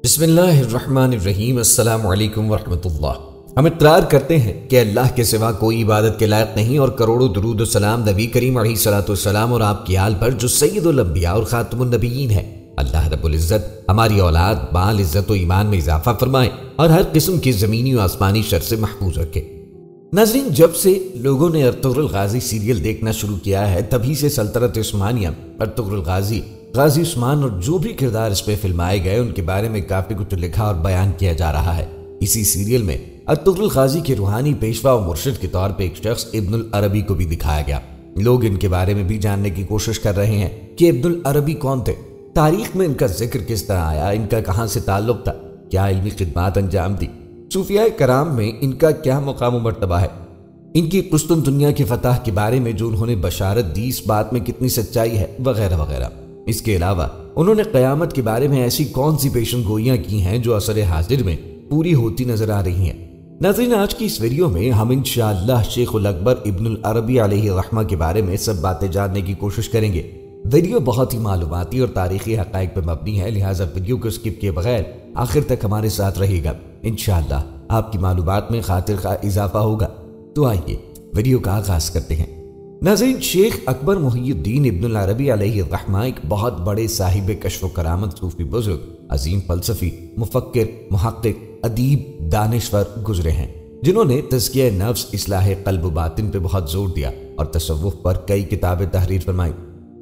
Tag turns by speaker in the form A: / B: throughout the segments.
A: بسم اللہ الرحمن الرحیم۔ السلام علیکم ورحمۃ اللہ۔ ہم اقرار کرتے ہیں کہ اللہ کے سوا کوئی عبادت کے لائق نہیں، اور کروڑوں درود و سلام نبی کریم علیہ الصلوۃ والسلام اور آپ کی آل پر جو سید الانبیاء اور خاتم النبیین ہے۔ اللہ رب العزت ہماری اولاد مال عزت و ایمان میں اضافہ فرمائے اور ہر قسم کی زمینی و آسمانی شر سے محفوظ رکھے۔ ناظرین، جب سے لوگوں نے ارطغرل غازی سیریل دیکھنا شروع کیا ہے تبھی سے سلطنت عثمانیہ، ارطغرل غازی، غازی عثمان اور جو بھی کردار اس پہ فلمائے گئے ان کے بارے میں کافی کچھ لکھا اور بیان کیا جا رہا ہے۔ اسی سیریل میں ارطغرل غازی کے روحانی پیشوا و مرشد کے طور پہ ایک شخص ابن العربی کو بھی دکھایا گیا۔ لوگ ان کے بارے میں بھی جاننے کی کوشش کر رہے ہیں کہ ابن العربی کون تھے، تاریخ میں ان کا ذکر کس طرح آیا، ان کا کہاں سے تعلق تھا، کیا علمی خدمات انجام دی، صوفیاء کرام میں ان کا کیا مقام و مرتبہ ہے، ان کی قسطنطنیہ کی فتح کے بارے میں جو انہوں نے بشارت دی اس بات میں کتنی سچائی ہے، وغیرہ وغیرہ۔ اس کے علاوہ انہوں نے قیامت کے بارے میں ایسی کون سی پیشن گوئیاں کی ہیں جو عصر حاضر میں پوری ہوتی نظر آ رہی ہیں۔ ناظرین، آج کی اس ویڈیو میں ہم انشاءاللہ شیخ الاکبر ابن العربی علیہ الرحمہ کے بارے میں سب باتیں جاننے کی کوشش کریں گے۔ ویڈیو بہت ہی معلوماتی اور تاریخی حقائق پر مبنی ہے، لہٰذا ویڈیو کو اسکپ کیے بغیر آخر تک ہمارے ساتھ رہے گا۔ انشاءاللہ آپ کی معلومات میں خاطر خواہ اضافہ ہوگا۔ تو آئیے ویڈیو کا آغاز کرتے ہیں۔ ناظرین، شیخ اکبر محی الدین ابن العربی علیہ الرحمہ ایک بہت بڑے صاحب کشف و کرامت صوفی بزرگ، عظیم فلسفی، مفکر، محقق، ادیب، دانشور گزرے ہیں، جنہوں نے تزکیہ نفس، اصلاح قلب و باطن پہ بہت زور دیا اور تصوف پر کئی کتابیں تحریر فرمائی۔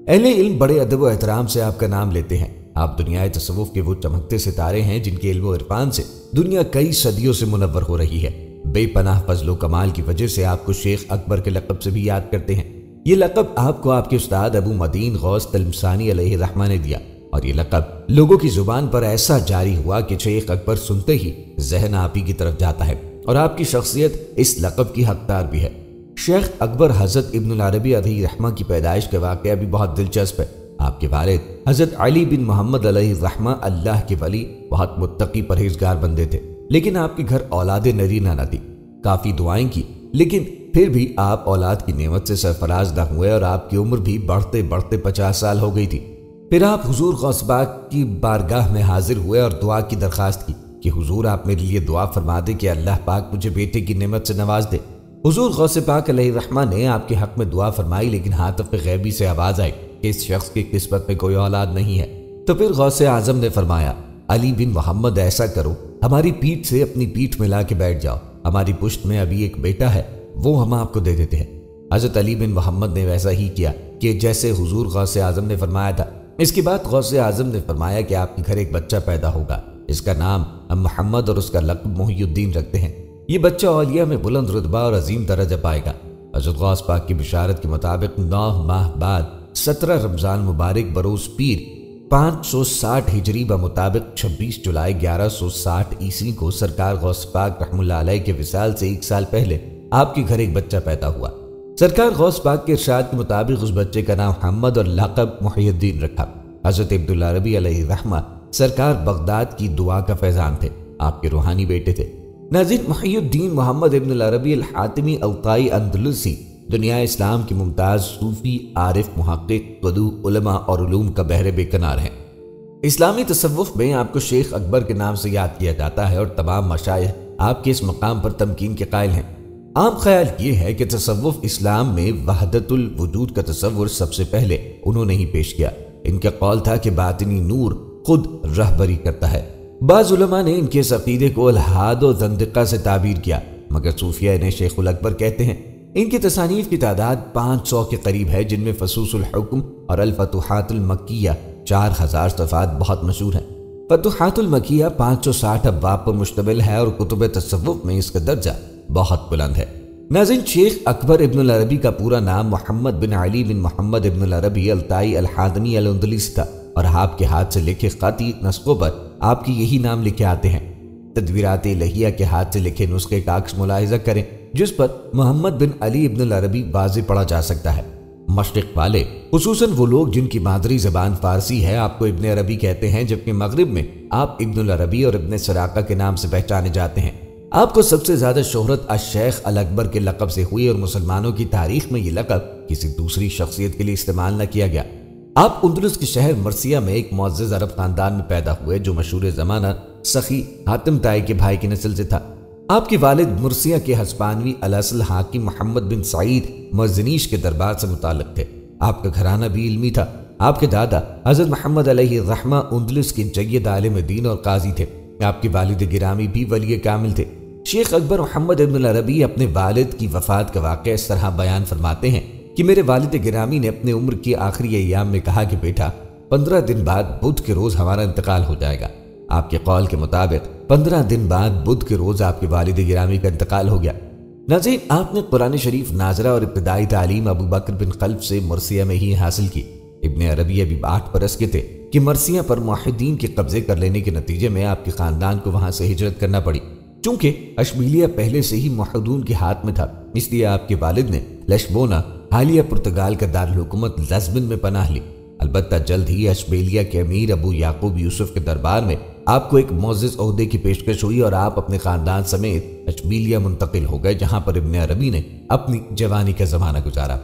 A: اہل علم بڑے ادب و احترام سے آپ کا نام لیتے ہیں۔ آپ دنیا تصوف کے وہ چمکتے ستارے ہیں جن کے علم و عرفان سے دنیا کئی صدیوں سے منور ہو رہی ہے۔ بے پناہ فضل و کمال کی وجہ سے آپ کو شیخ اکبر کے لقب سے بھی یاد کرتے ہیں۔ یہ لقب آپ کو آپ کے استاد ابو مدین غوث تلمسانی علیہ الرحمہ نے دیا، اور یہ لقب لوگوں کی زبان پر ایسا جاری ہوا کہ شیخ اکبر سنتے ہی ذہن آپ ہی کی طرف جاتا ہے، اور آپ کی شخصیت اس لقب کی حقدار بھی ہے۔ شیخ اکبر حضرت ابن العربی علیہ الرحمہ کی پیدائش کا واقعہ بھی بہت دلچسپ ہے۔ آپ کے والد حضرت علی بن محمد علیہ الرحمہ اللہ کے ولی، بہت متقی پرہیزگار بندے تھے، لیکن آپ کے گھر اولاد نرینہ نہ تھی۔ کافی دعائیں کی، لیکن پھر بھی آپ اولاد کی نعمت سے سرفراز نہ ہوئے، اور آپ کی عمر بھی بڑھتے بڑھتے 50 سال ہو گئی تھی۔ پھر آپ حضور غوث پاک کی بارگاہ میں حاضر ہوئے اور دعا کی درخواست کی کہ حضور آپ میرے لیے دعا فرما دے کہ اللہ پاک مجھے بیٹے کی نعمت سے نواز دے۔ حضور غوث پاک علیہ الرحمہ نے آپ کے حق میں دعا فرمائی، لیکن ہاتف غیبی سے آواز آئی کہ اس شخص کی قسمت میں کوئی اولاد نہیں ہے۔ تو پھر غوث اعظم نے فرمایا، علی بن محمد، ایسا کرو، ہماری پیٹھ سے اپنی پیٹھ ملا کے بیٹھ جاؤ، ہماری پشت میں ابھی ایک بیٹا ہے، وہ ہم آپ کو دے دیتے ہیں۔ حضرت علی بن محمد نے ویسا ہی کیا کہ جیسے حضور غوث اعظم نے فرمایا تھا۔ اس کے بعد غوث اعظم نے فرمایا کہ آپ کے گھر ایک بچہ پیدا ہوگا، اس کا نام ہم محمد اور اس کا لقب محی الدین رکھتے ہیں۔ یہ بچہ اولیاء میں بلند رتبہ اور عظیم درجہ پائے گا۔ حضرت غوث پاک کی بشارت کے مطابق 9 ماہ بعد 17 رمضان مبارک بروز پیر 560 ہجری بمطابق 26 جولائی 1160 عیسوی کو سرکار غوث پاک رحم اللہ علیہ کے وصال سے 1 سال پہلے آپ کے گھر ایک بچہ پیدا ہوا۔ سرکار غوث پاک کے ارشاد کے مطابق اس بچے کا نام محمد اور لقب محی الدین رکھا۔ حضرت عبد العربی علیہ الرحمہ سرکار بغداد کی دعا کا فیضان تھے، آپ کے روحانی بیٹے تھے۔ ناظرین، محی الدین محمد ابن العربی الحاتمی الطائی اندلسی دنیا اسلام کی ممتاز صوفی، عارف، محقق، قدو، علماء اور علوم کا بحر بے کنار ہیں۔ اسلامی تصوف میں آپ کو شیخ اکبر کے نام سے یاد کیا جاتا ہے، اور تمام مشائخ آپ کے اس مقام پر تمکین کے قائل ہیں۔ عام خیال یہ ہے کہ تصوف اسلام میں وحدت الوجود کا تصور سب سے پہلے انہوں نے ہی پیش کیا۔ ان کا قول تھا کہ باطنی نور خود رہبری کرتا ہے۔ بعض علماء نے ان کے اس عقیدے کو الحاد و زندقہ سے تعبیر کیا، مگر صوفیہ انہیں شیخ الاکبر کہتے ہیں۔ ان کی تصانیف کی تعداد 500 کے قریب ہے، جن میں فصوص الحکم اور الفتوحات المکیہ 4000 صفحات بہت مشہور ہیں۔ فتوحات المکیہ 560 ابواب پر مشتمل ہے، اور کتب تصوف میں اس کا درجہ بہت بلند ہے۔ ناظرین، شیخ اکبر ابن العربی کا پورا نام محمد بن علی بن محمد ابن العربی الطائی الحاتمی الاندلسی تھا، اور آپ کے ہاتھ سے لکھے خطی نسخوں پر آپ کے یہی نام لکھے آتے ہیں۔ تدویرات الہیہ کے ہاتھ سے لکھے نسخے کا عکس ملاحظہ کریں، جس پر محمد بن علی ابن العربی واضح پڑھا جا سکتا ہے۔ مشرق والے، خصوصاً وہ لوگ جن کی مادری زبان فارسی ہے، آپ کو ابن عربی کہتے ہیں، جبکہ مغرب میں آپ ابن العربی اور ابن سراقہ کے نام سے پہچانے جاتے ہیں۔ آپ کو سب سے زیادہ شہرت الشیخ الاکبر کے لقب سے ہوئی، اور مسلمانوں کی تاریخ میں یہ لقب کسی دوسری شخصیت کے لیے استعمال نہ کیا گیا۔ آپ اندلس کے شہر مرثیہ میں ایک معزز عرب خاندان میں پیدا ہوئے جو مشہور زمانہ سخی حاتم طائی کے بھائی کی نسل سے تھا۔ آپ کے والد مرثیہ کے ہسپانوی الاصل حاکم محمد بن سعید مرزنیش کے دربار سے متعلق تھے۔ آپ کا گھرانہ بھی علمی تھا۔ آپ کے دادا حضرت محمد علیہ الرحمہ اندلس کے جید عالم دین اور قاضی تھے۔ آپ کے والد گرامی بھی ولی کامل تھے۔ شیخ اکبر محمد ابن العربی اپنے والد کی وفات کا واقعہ اس طرح بیان فرماتے ہیں کہ میرے والد گرامی نے اپنے عمر کی آخری ایام میں کہا کہ بیٹا 15 دن بعد بدھ کے روز ہمارا انتقال ہو جائے گا۔ آپ کے قول کے مطابق 15 دن بعد بدھ کے روز آپ کے والد گرامی کا انتقال ہو گیا۔ ناظرین، آپ نے قرآن شریف ناظرہ اور ابتدائی تعلیم ابو بکر بن خلف سے مرثیہ میں ہی حاصل کی۔ ابن عربی ابھی 8 برس کے تھے کہ مرثیہ پر موحدین کے قبضے کر لینے کے نتیجے میں آپ کے خاندان کو وہاں سے ہجرت کرنا پڑی۔ چونکہ اشبیلیہ پہلے سے ہی موحدون کے ہاتھ میں تھا، اس لیے آپ کے والد نے لشبونہ حالیہ پرتگال کا دارالحکومت لزبن میں پناہ لی۔ البتہ جلد ہی اشبیلیہ کے امیر ابو یعقوب یوسف کے دربار میں آپ کو ایک معزز عہدے کی پیشکش ہوئی اور آپ اپنے خاندان سمیت اشبیلیہ منتقل ہو گئے، جہاں پر ابن عربی نے اپنی جوانی کا زمانہ گزارا۔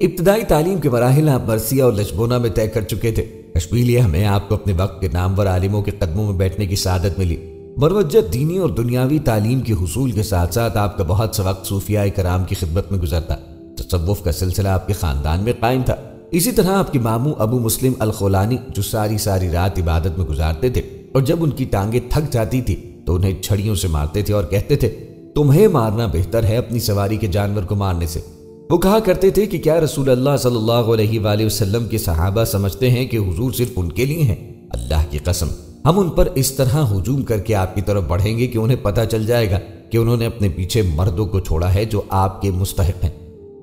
A: ابتدائی تعلیم کے مراحل آپ مرثیہ اور لشبونہ میں طے کر چکے تھے۔ اشبیلیہ میں آپ کو اپنے وقت کے نامور عالموں کے قدموں میں بیٹھنے کی سعادت ملی۔ مروجہ دینی اور دنیاوی تعلیم کے حصول کے ساتھ ساتھ آپ کا بہت سا وقت صوفیاء کرام کی خدمت میں گزرتا۔ تصوف کا سلسلہ آپ کے خاندان میں قائم تھا۔ اسی طرح آپ کے ماموں ابو مسلم الخولانی جو ساری رات عبادت میں گزارتے تھے اور جب ان کی ٹانگیں تھک جاتی تھی تو انہیں چھڑیوں سے مارتے تھے اور کہتے تھے تمہیں مارنا بہتر ہے اپنی سواری کے جانور کو مارنے سے۔ وہ کہا کرتے تھے کہ کیا رسول اللہ صلی اللہ علیہ وآلہ وسلم کے صحابہ سمجھتے ہیں کہ حضور صرف ان کے لیے ہیں؟ اللہ کی قسم ہم ان پر اس طرح ہجوم کر کے آپ کی طرف بڑھیں گے کہ انہیں پتہ چل جائے گا کہ انہوں نے اپنے پیچھے مردوں کو چھوڑا ہے جو آپ کے مستحق ہیں۔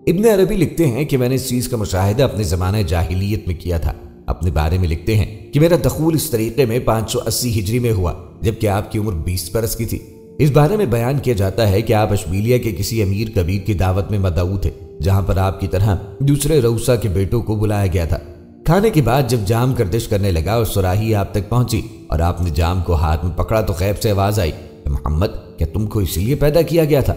A: ابن عربی لکھتے ہیں کہ میں نے اس چیز کا مشاہدہ اپنے زمانہ جاہلیت میں کیا تھا۔ اپنے بارے میں لکھتے ہیں کہ میرا دخول اس طریقے میں 580 ہجری میں ہوا جبکہ آپ کی عمر 20 برس کی تھی۔ اس بارے میں بیان کیا جاتا ہے کہ آپ اشبیلیہ کے کسی امیر کبیر کی دعوت میں مدعو تھے جہاں پر آپ کی طرح دوسرے روسا کے بیٹوں کو بلایا گیا تھا۔ کھانے کے بعد جب جام گردش کرنے لگا اور سراہی آپ تک پہنچی اور آپ نے جام کو ہاتھ میں پکڑا تو غیب سے آواز آئی، محمد کیا تم کو اسی لیے پیدا کیا گیا تھا؟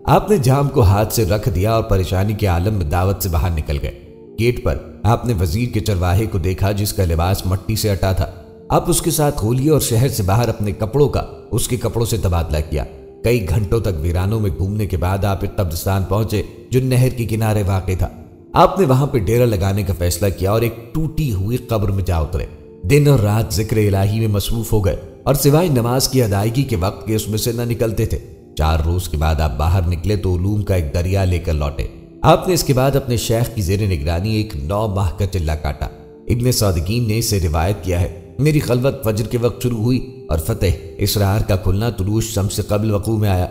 A: آپ نے جام کو ہاتھ سے رکھ دیا اور پریشانی کے عالم میں دعوت سے باہر نکل گئے۔ گیٹ پر آپ نے وزیر کے چرواہے کو دیکھا جس کا لباس مٹی سے اٹا تھا۔ آپ اس کے ساتھ کھولیے اور شہر سے باہر اپنے کپڑوں کا اس کے کپڑوں سے تبادلہ کیا۔ کئی گھنٹوں تک ویرانوں میں گھومنے کے بعد آپ ایک قبرستان پہنچے جو نہر کے کنارے واقع تھا۔ آپ نے وہاں پہ ڈیرا لگانے کا فیصلہ کیا اور ایک ٹوٹی ہوئی قبر میں جا اترے۔ دن اور رات ذکر الہی میں مصروف ہو گئے اور سوائے نماز کی ادائیگی کے وقت کے اس میں سے نہ نکلتے تھے۔ 4 روز کے بعد آپ باہر نکلے تو علوم کا ایک دریا لے کر لوٹے۔ آپ نے اس کے بعد اپنے شیخ کی زیر نگرانی ایک 9 ماہ کا چلہ کاٹا۔ ابن صادقین نے اسے روایت کیا ہے، میری خلوت فجر کے وقت شروع ہوئی اور فتح اسرار کا کھلنا طلوع شمس سے قبل وقوع میں آیا۔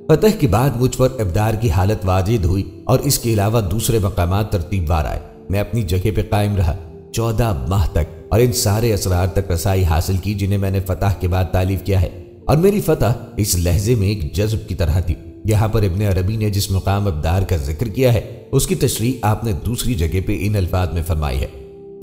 A: فتح کے بعد مجھ پر ابدار کی حالت واجد ہوئی اور اس کے علاوہ دوسرے مقامات ترتیب وار آئے۔ میں اپنی جگہ پہ قائم رہا 14 ماہ تک اور ان سارے اسرار تک رسائی حاصل کی جنہیں میں نے فتح کے بعد تعلیف کیا ہے، اور میری فتح اس لہجے میں ایک جذب کی طرح تھی۔ یہاں پر ابن عربی نے جس مقام ابدار کا ذکر کیا ہے اس کی تشریح آپ نے دوسری جگہ پہ ان الفاظ میں فرمائی ہے،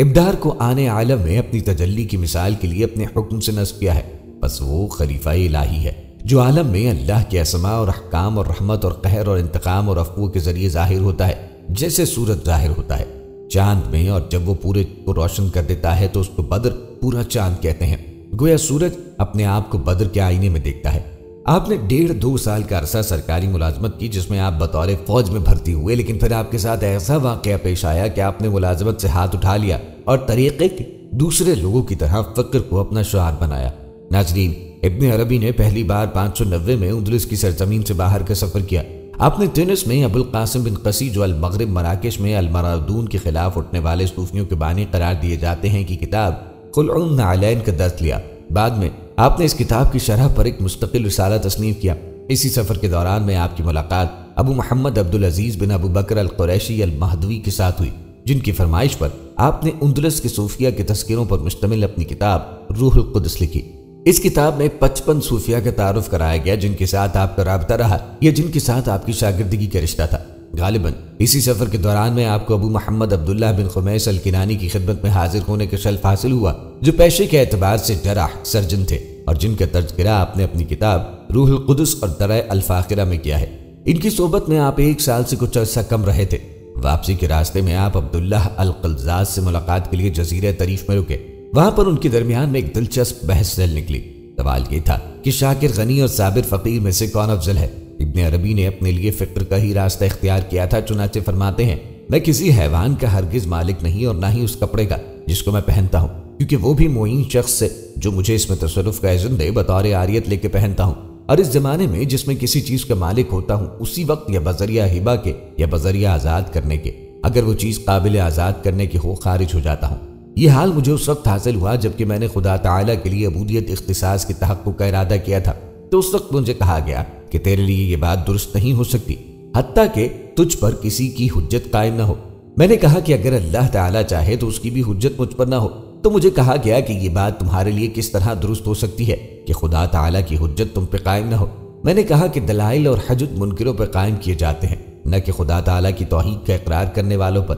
A: ابدار کو آنے عالم میں اپنی تجلی کی مثال کے لیے اپنے حکم سے نصب کیا ہے، بس وہ خلیفہ الہی ہے جو عالم میں اللہ کے اسماء اور احکام اور رحمت اور قہر اور انتقام اور عفو کے ذریعے ظاہر ہوتا ہے، جیسے سورج ظاہر ہوتا ہے چاند میں، اور جب وہ پورے کو روشن کر دیتا ہے تو اس کو بدر پورا چاند کہتے ہیں۔ گویا سورج اپنے آپ کو بدر کے آئینے میں دیکھتا ہے۔ آپ نے 1.5-2 سال کا عرصہ سرکاری ملازمت کی جس میں آپ بطور فوج میں بھرتی ہوئے، لیکن پھر آپ کے ساتھ ایسا واقعہ پیش آیا کہ آپ نے ملازمت سے ہاتھ اٹھا لیا اور طریقے کے دوسرے لوگوں کی طرح فقر کو اپنا شعار بنایا۔ ناظرین، ابن عربی نے پہلی بار 590 میں اندلس کی سرزمین سے باہر کا سفر کیا۔ آپ نے تونس میں ابو القاسم بن قسی جو المغرب مراکش میں المرادون کے خلاف اٹھنے والے صوفیوں کے بانی قرار دیے جاتے ہیں کی کتاب خلع النعلین کا درس لیا۔ بعد میں آپ نے اس کتاب کی شرح پر ایک مستقل رسالہ تصنیف کیا۔ اسی سفر کے دوران میں آپ کی ملاقات ابو محمد عبدالعزیز بن ابو بکر القریشی المہدوی کے ساتھ ہوئی، جن کی فرمائش پر آپ نے اندلس کے صوفیہ کے تذکروں پر مشتمل اپنی کتاب روح القدس لکھی۔ اس کتاب میں 55 صوفیہ کا تعارف کرایا گیا جن کے ساتھ آپ کا رابطہ رہا یا جن کے ساتھ آپ کی شاگردگی کا رشتہ تھا۔ غالباً اسی سفر کے دوران میں آپ کو ابو محمد عبداللہ بن خمیس الکنانی کی خدمت میں حاضر ہونے کا شرف حاصل ہوا، جو پیشے کے اعتبار سے جراح سرجن تھے اور جن کا تذکرہ آپ نے اپنی کتاب روح القدس اور درع الفاخرہ میں کیا ہے۔ ان کی صحبت میں آپ 1 سال سے کچھ عرصہ کم رہے تھے۔ واپسی کے راستے میں آپ عبداللہ القلزاز سے ملاقات کے لیے جزیرہ طریف میں رکے۔ وہاں پر ان کے درمیان میں ایک دلچسپ بحث چل نکلی۔ سوال یہ تھا کہ شاکر غنی اور صابر فقیر میں سے کون افضل ہے۔ ابن عربی نے اپنے لیے فکر کا ہی راستہ اختیار کیا تھا، چنانچہ فرماتے ہیں میں کسی حیوان کا ہرگز مالک نہیں اور نہ ہی اس کپڑے کا جس کو میں پہنتا ہوں، کیونکہ وہ بھی معین شخص سے جو مجھے اس میں تصرف کا اذن دے بطور عاریت لے کے پہنتا ہوں، اور اس زمانے میں جس میں کسی چیز کا مالک ہوتا ہوں اسی وقت یا بذریعہ ہبہ کے یا بذریعہ آزاد کرنے کے، اگر وہ چیز قابل آزاد کرنے کی ہو، خارج ہو جاتا ہوں۔ یہ حال مجھے اس وقت حاصل ہوا جبکہ میں نے خدا تعالیٰ کے لیے عبودیت اختصاص کے تحقق کا ارادہ کیا تھا، تو اس وقت مجھے کہا گیا کہ تیرے لیے یہ بات درست نہیں ہو سکتی حتیٰ کہ تجھ پر کسی کی حجت قائم نہ ہو۔ میں نے کہا کہ اگر اللہ تعالیٰ چاہے تو اس کی بھی حجت مجھ پر نہ ہو، تو مجھے کہا گیا کہ یہ بات تمہارے لیے کس طرح درست ہو سکتی ہے کہ خدا تعالیٰ کی حجت تم پہ قائم نہ ہو۔ میں نے کہا کہ دلائل اور حجت منکروں پر قائم کیے جاتے ہیں، نہ کہ خدا تعالیٰ کی توحید کا اقرار کرنے والوں پر۔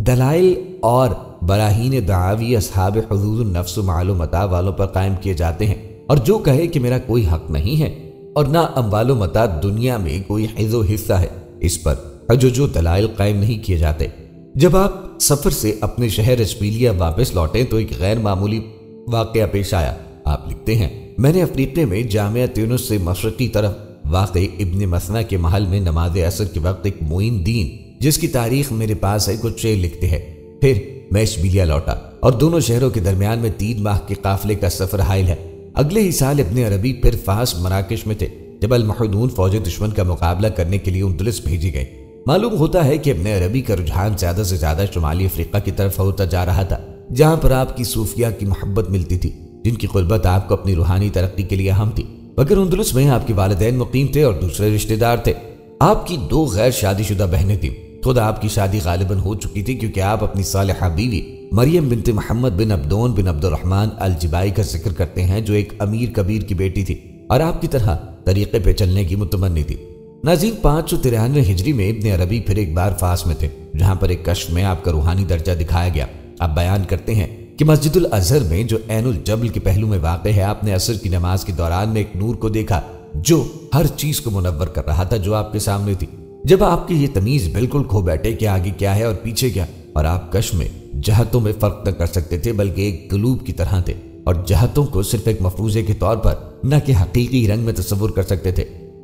A: دلائل اور براہین دعاوی اصحاب حدود النفس و معلومتا والوں پر قائم کیے جاتے ہیں، اور جو کہے کہ میرا کوئی حق نہیں ہے اور نہ اموال و متاع دنیا میں کوئی حظ و حصہ ہے، اس پر حجج و دلائل قائم نہیں کیے جاتے۔ جب آپ سفر سے اپنے شہر اشبیلیہ واپس لوٹیں تو ایک غیر معمولی واقعہ پیش آیا۔ آپ لکھتے ہیں میں نے افریقے میں جامعہ تیونس سے مشرقی طرف واقع ابن مثنہ کے محل میں نماز عصر کے وقت ایک معین دین جس کی تاریخ میرے پاس ہے کچھ شعر لکھتے ہیں۔ پھر میں اشبیلیہ لوٹا اور دونوں شہروں کے درمیان میں 3 ماہ کے قافلے کا سفر حائل ہے۔ اگلے ہی سال ابن عربی پھر فاس مراکش میں تھے جب المحدون فوج دشمن کا مقابلہ کرنے کے لیے اندلس بھیجی گئی۔ معلوم ہوتا ہے کہ ابن عربی کا رجحان زیادہ سے زیادہ شمالی افریقہ کی طرف ہوتا جا رہا تھا، جہاں پر آپ کی صوفیہ کی محبت ملتی تھی، جن کی قربت آپ کو اپنی روحانی ترقی کے لیے اہم تھی۔ مگر اندلس میں آپ کے والدین مقیم تھے اور دوسرے رشتہ دار تھے۔ آپ کی 2 غیر شادی شدہ بہنیں تھیں۔ خود آپ کی شادی غالباً ہو چکی تھی کیونکہ آپ اپنی صالحہ بیوی مریم بنت محمد بن عبدون بن عبد الرحمن الجبائی کا ذکر کرتے ہیں، جو ایک امیر کبیر کی بیٹی تھی اور آپ کی طرح طریقے پہ چلنے کی متمنی تھی۔ ناظرین 593 ہجری میں ابن عربی پھر ایک بار فاس میں تھے، جہاں پر ایک کشف میں آپ کا روحانی درجہ دکھایا گیا۔ آپ بیان کرتے ہیں کہ مسجد الازہر میں جو عین الجبل کے پہلو میں واقع ہے، آپ نے عصر کی نماز کے دوران میں ایک نور کو دیکھا جو ہر چیز کو منور کر رہا تھا جو آپ کے سامنے تھی۔ جب آپ کی یہ تمیز بالکل کھو بیٹھے کہ آگے کیا ہے اور پیچھے کیا، اور آپ کشف میں جہتوں میں فرق نہ کر سکتے تھے بلکہ ایک گلوب کی طرح تھے، اور جہتوں کو صرف ایک مفروضے کے طور پر نہ کہ حقیقی رنگ میں تصور کر سکتے تھے۔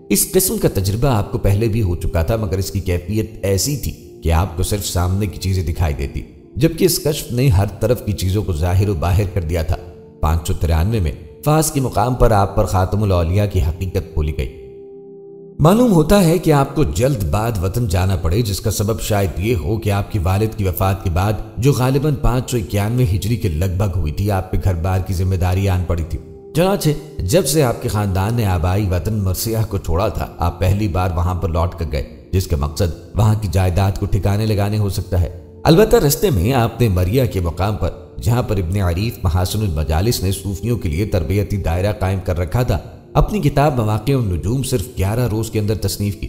A: اس قسم کا تجربہ آپ کو پہلے بھی ہو چکا تھا، مگر اس کی کیفیت ایسی تھی کہ آپ کو صرف سامنے کی چیزیں دکھائی دیتی، جبکہ اس کشف نے ہر طرف کی چیزوں کو ظاہر و باہر کر دیا تھا۔ 593 میں فاس کے مقام پر آپ پر خاتم الاولیاء کی حقیقت کھولی گئی۔ معلوم ہوتا ہے کہ آپ کو جلد بعد وطن جانا پڑے، جس کا سبب شاید یہ ہو کہ آپ کے والد کی وفات کے بعد جو غالباً 591 ہجری کے لگ بھگ ہوئی تھی، آپ پہ گھر بار کی ذمہ داری آن پڑی تھی۔ چنانچہ جب سے آپ کے خاندان نے آبائی وطن مرثیہ کو چھوڑا تھا، آپ پہلی بار وہاں پر لوٹ کر گئے، جس کا مقصد وہاں کی جائیداد کو ٹھکانے لگانے ہو سکتا ہے۔ البتہ رستے میں آپ نے مریا کے مقام پر، جہاں پر ابن عریف محاسن المجالس نے صوفیوں کے لیے تربیتی دائرہ قائم کر رکھا تھا، اپنی کتاب مواقع النجوم صرف 11 روز کے اندر تصنیف کی۔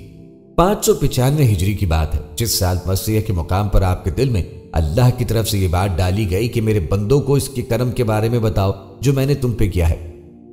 A: 595 ہجری کی بات ہے، جس سال مسیح کے مقام پر آپ کے دل میں اللہ کی طرف سے یہ بات ڈالی گئی کہ میرے بندوں کو اس کے کرم کے بارے میں بتاؤ جو میں نے تم پہ کیا ہے۔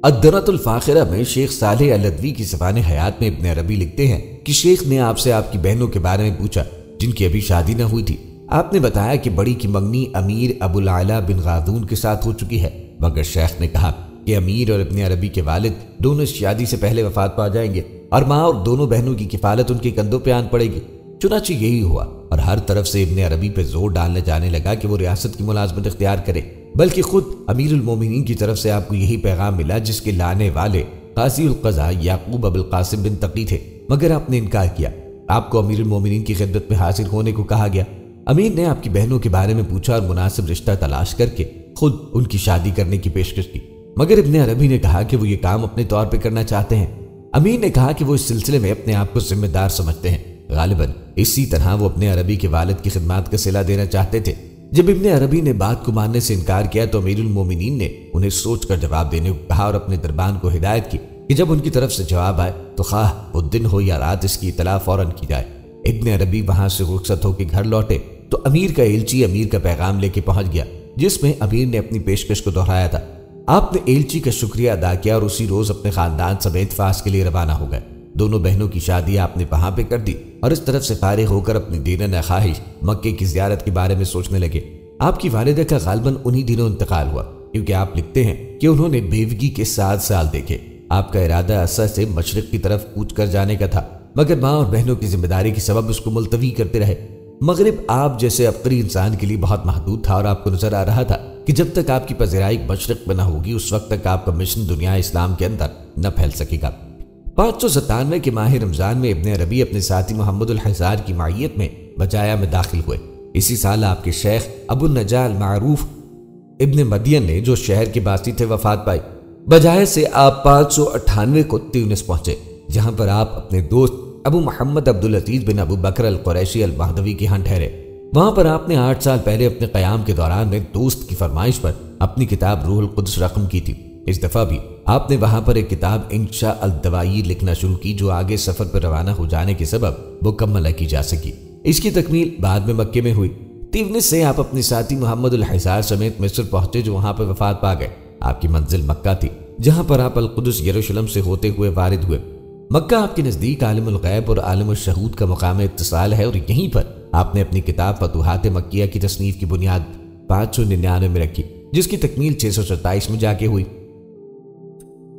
A: الدرۃ الفاخرہ میں شیخ صالح الادوی کی زبان حیات میں ابن عربی لکھتے ہیں کہ شیخ نے آپ سے آپ کی بہنوں کے بارے میں پوچھا جن کی ابھی شادی نہ ہوئی تھی۔ آپ نے بتایا کہ بڑی کی منگنی امیر ابو العلا بن غادون کے ساتھ ہو چکی ہے، مگر شیخ نے کہا کہ امیر اور ابن عربی کے والد دونوں اس شادی سے پہلے وفات پا جائیں گے اور ماں اور دونوں بہنوں کی کفالت ان کے کندھوں پہ آن پڑے گی۔ چنانچہ یہی ہوا، اور ہر طرف سے ابن عربی پہ زور ڈالنے جانے لگا کہ وہ ریاست کی ملازمت اختیار کرے، بلکہ خود امیر المومنین کی طرف سے آپ کو یہی پیغام ملا جس کے لانے والے قاضی القضاء یعقوب ابو القاسم بن تقی تھے، مگر آپ نے انکار کیا۔ آپ کو امیر المومنین کی خدمت میں حاضر ہونے کو کہا گیا۔ امیر نے آپ کی بہنوں کے بارے میں پوچھا اور مناسب رشتہ تلاش کر کے خود ان کی شادی کرنے کی پیشکش کی، مگر ابن عربی نے کہا کہ وہ یہ کام اپنے طور پہ کرنا چاہتے ہیں۔ امیر نے کہا کہ وہ اس سلسلے میں اپنے آپ کو ذمہ دار سمجھتے ہیں۔ غالباً اسی طرح وہ اپنے عربی کے والد کی خدمات کا صلہ دینا چاہتے تھے۔ جب ابن عربی نے بات کو ماننے سے انکار کیا تو امیر المومنین نے انہیں سوچ کر جواب دینے کو کہا اور اپنے دربان کو ہدایت کی کہ جب ان کی طرف سے جواب آئے تو خواہ وہ دن ہو یا رات اس کی اطلاع فوراً کی جائے۔ ابن عربی وہاں سے رخصت ہو کے گھر لوٹے تو امیر کا ایلچی امیر کا پیغام لے کے پہنچ گیا، جس میں امیر نے اپنی پیشکش کو دہرایا تھا۔ آپ نے ایلچی کا شکریہ ادا کیا اور اسی روز اپنے خاندان سمیت فاس کے لیے روانہ ہو گئے۔ دونوں بہنوں کی شادی آپ نے وہاں پہ کر دی اور اس طرف سے فارغ ہو کر اپنی دینہ خواہش مکے کی زیارت کے بارے میں سوچنے لگے۔ آپ کی والدہ کا غالباً انہی دنوں انتقال ہوا، کیونکہ آپ لکھتے ہیں کہ انہوں نے بیوگی کے 7 سال دیکھے۔ آپ کا ارادہ اسا سے مشرق کی طرف کوچ کر جانے کا تھا، مگر ماں اور بہنوں کی ذمہ داری کے سبب اس کو ملتوی کرتے رہے۔ مغرب آپ جیسے عبقری انسان کے لیے بہت محدود تھا، اور آپ کو نظر آ رہا تھا کہ جب تک آپ کی پذیرائی مشرق میں نہ ہوگی اس وقت تک آپ کا مشن دنیا اسلام کے اندر نہ پھیل سکے گا۔ 597 کے ماہ رمضان میں ابن عربی اپنے ساتھی محمد الحزار کی معیت میں بجایا میں داخل ہوئے۔ اسی سال آپ کے شیخ ابو النجا المعروف ابن مدین نے، جو شہر کے باسی تھے، وفات پائی۔ بجایا سے آپ 598 کو تیونس پہنچے، جہاں پر آپ اپنے دوست ابو محمد عبدالعزیز بن ابو بکر القریشی المہدوی کے ہاں ٹھہرے۔ وہاں پر آپ نے 8 سال پہلے اپنے قیام کے دوران میں دوست کی فرمائش پر اپنی کتاب روح القدس رقم کی تھی۔ اس دفعہ بھی آپ نے وہاں پر ایک کتاب انشاء الدوائی لکھنا شروع کی، جو آگے سفر پر روانہ ہو جانے کے سبب مکمل کی جا سکی۔ اس کی تکمیل بعد میں مکے میں ہوئی۔ تیونس سے آپ اپنے ساتھی محمد الحزار سمیت مصر پہنچے، جو وہاں پر وفات پا گئے۔ آپ کی منزل مکہ تھی، جہاں پر آپ القدس یروشلم سے ہوتے ہوئے وارد ہوئے۔ مکہ آپ کے نزدیک عالم الغیب اور عالم الشہود کا مقام اتصال ہے، اور یہیں پر آپ نے اپنی کتاب فتوحات مکیہ کی تصنیف کی بنیاد 599 میں رکھی، جس کی تکمیل 627 میں جا کے ہوئی۔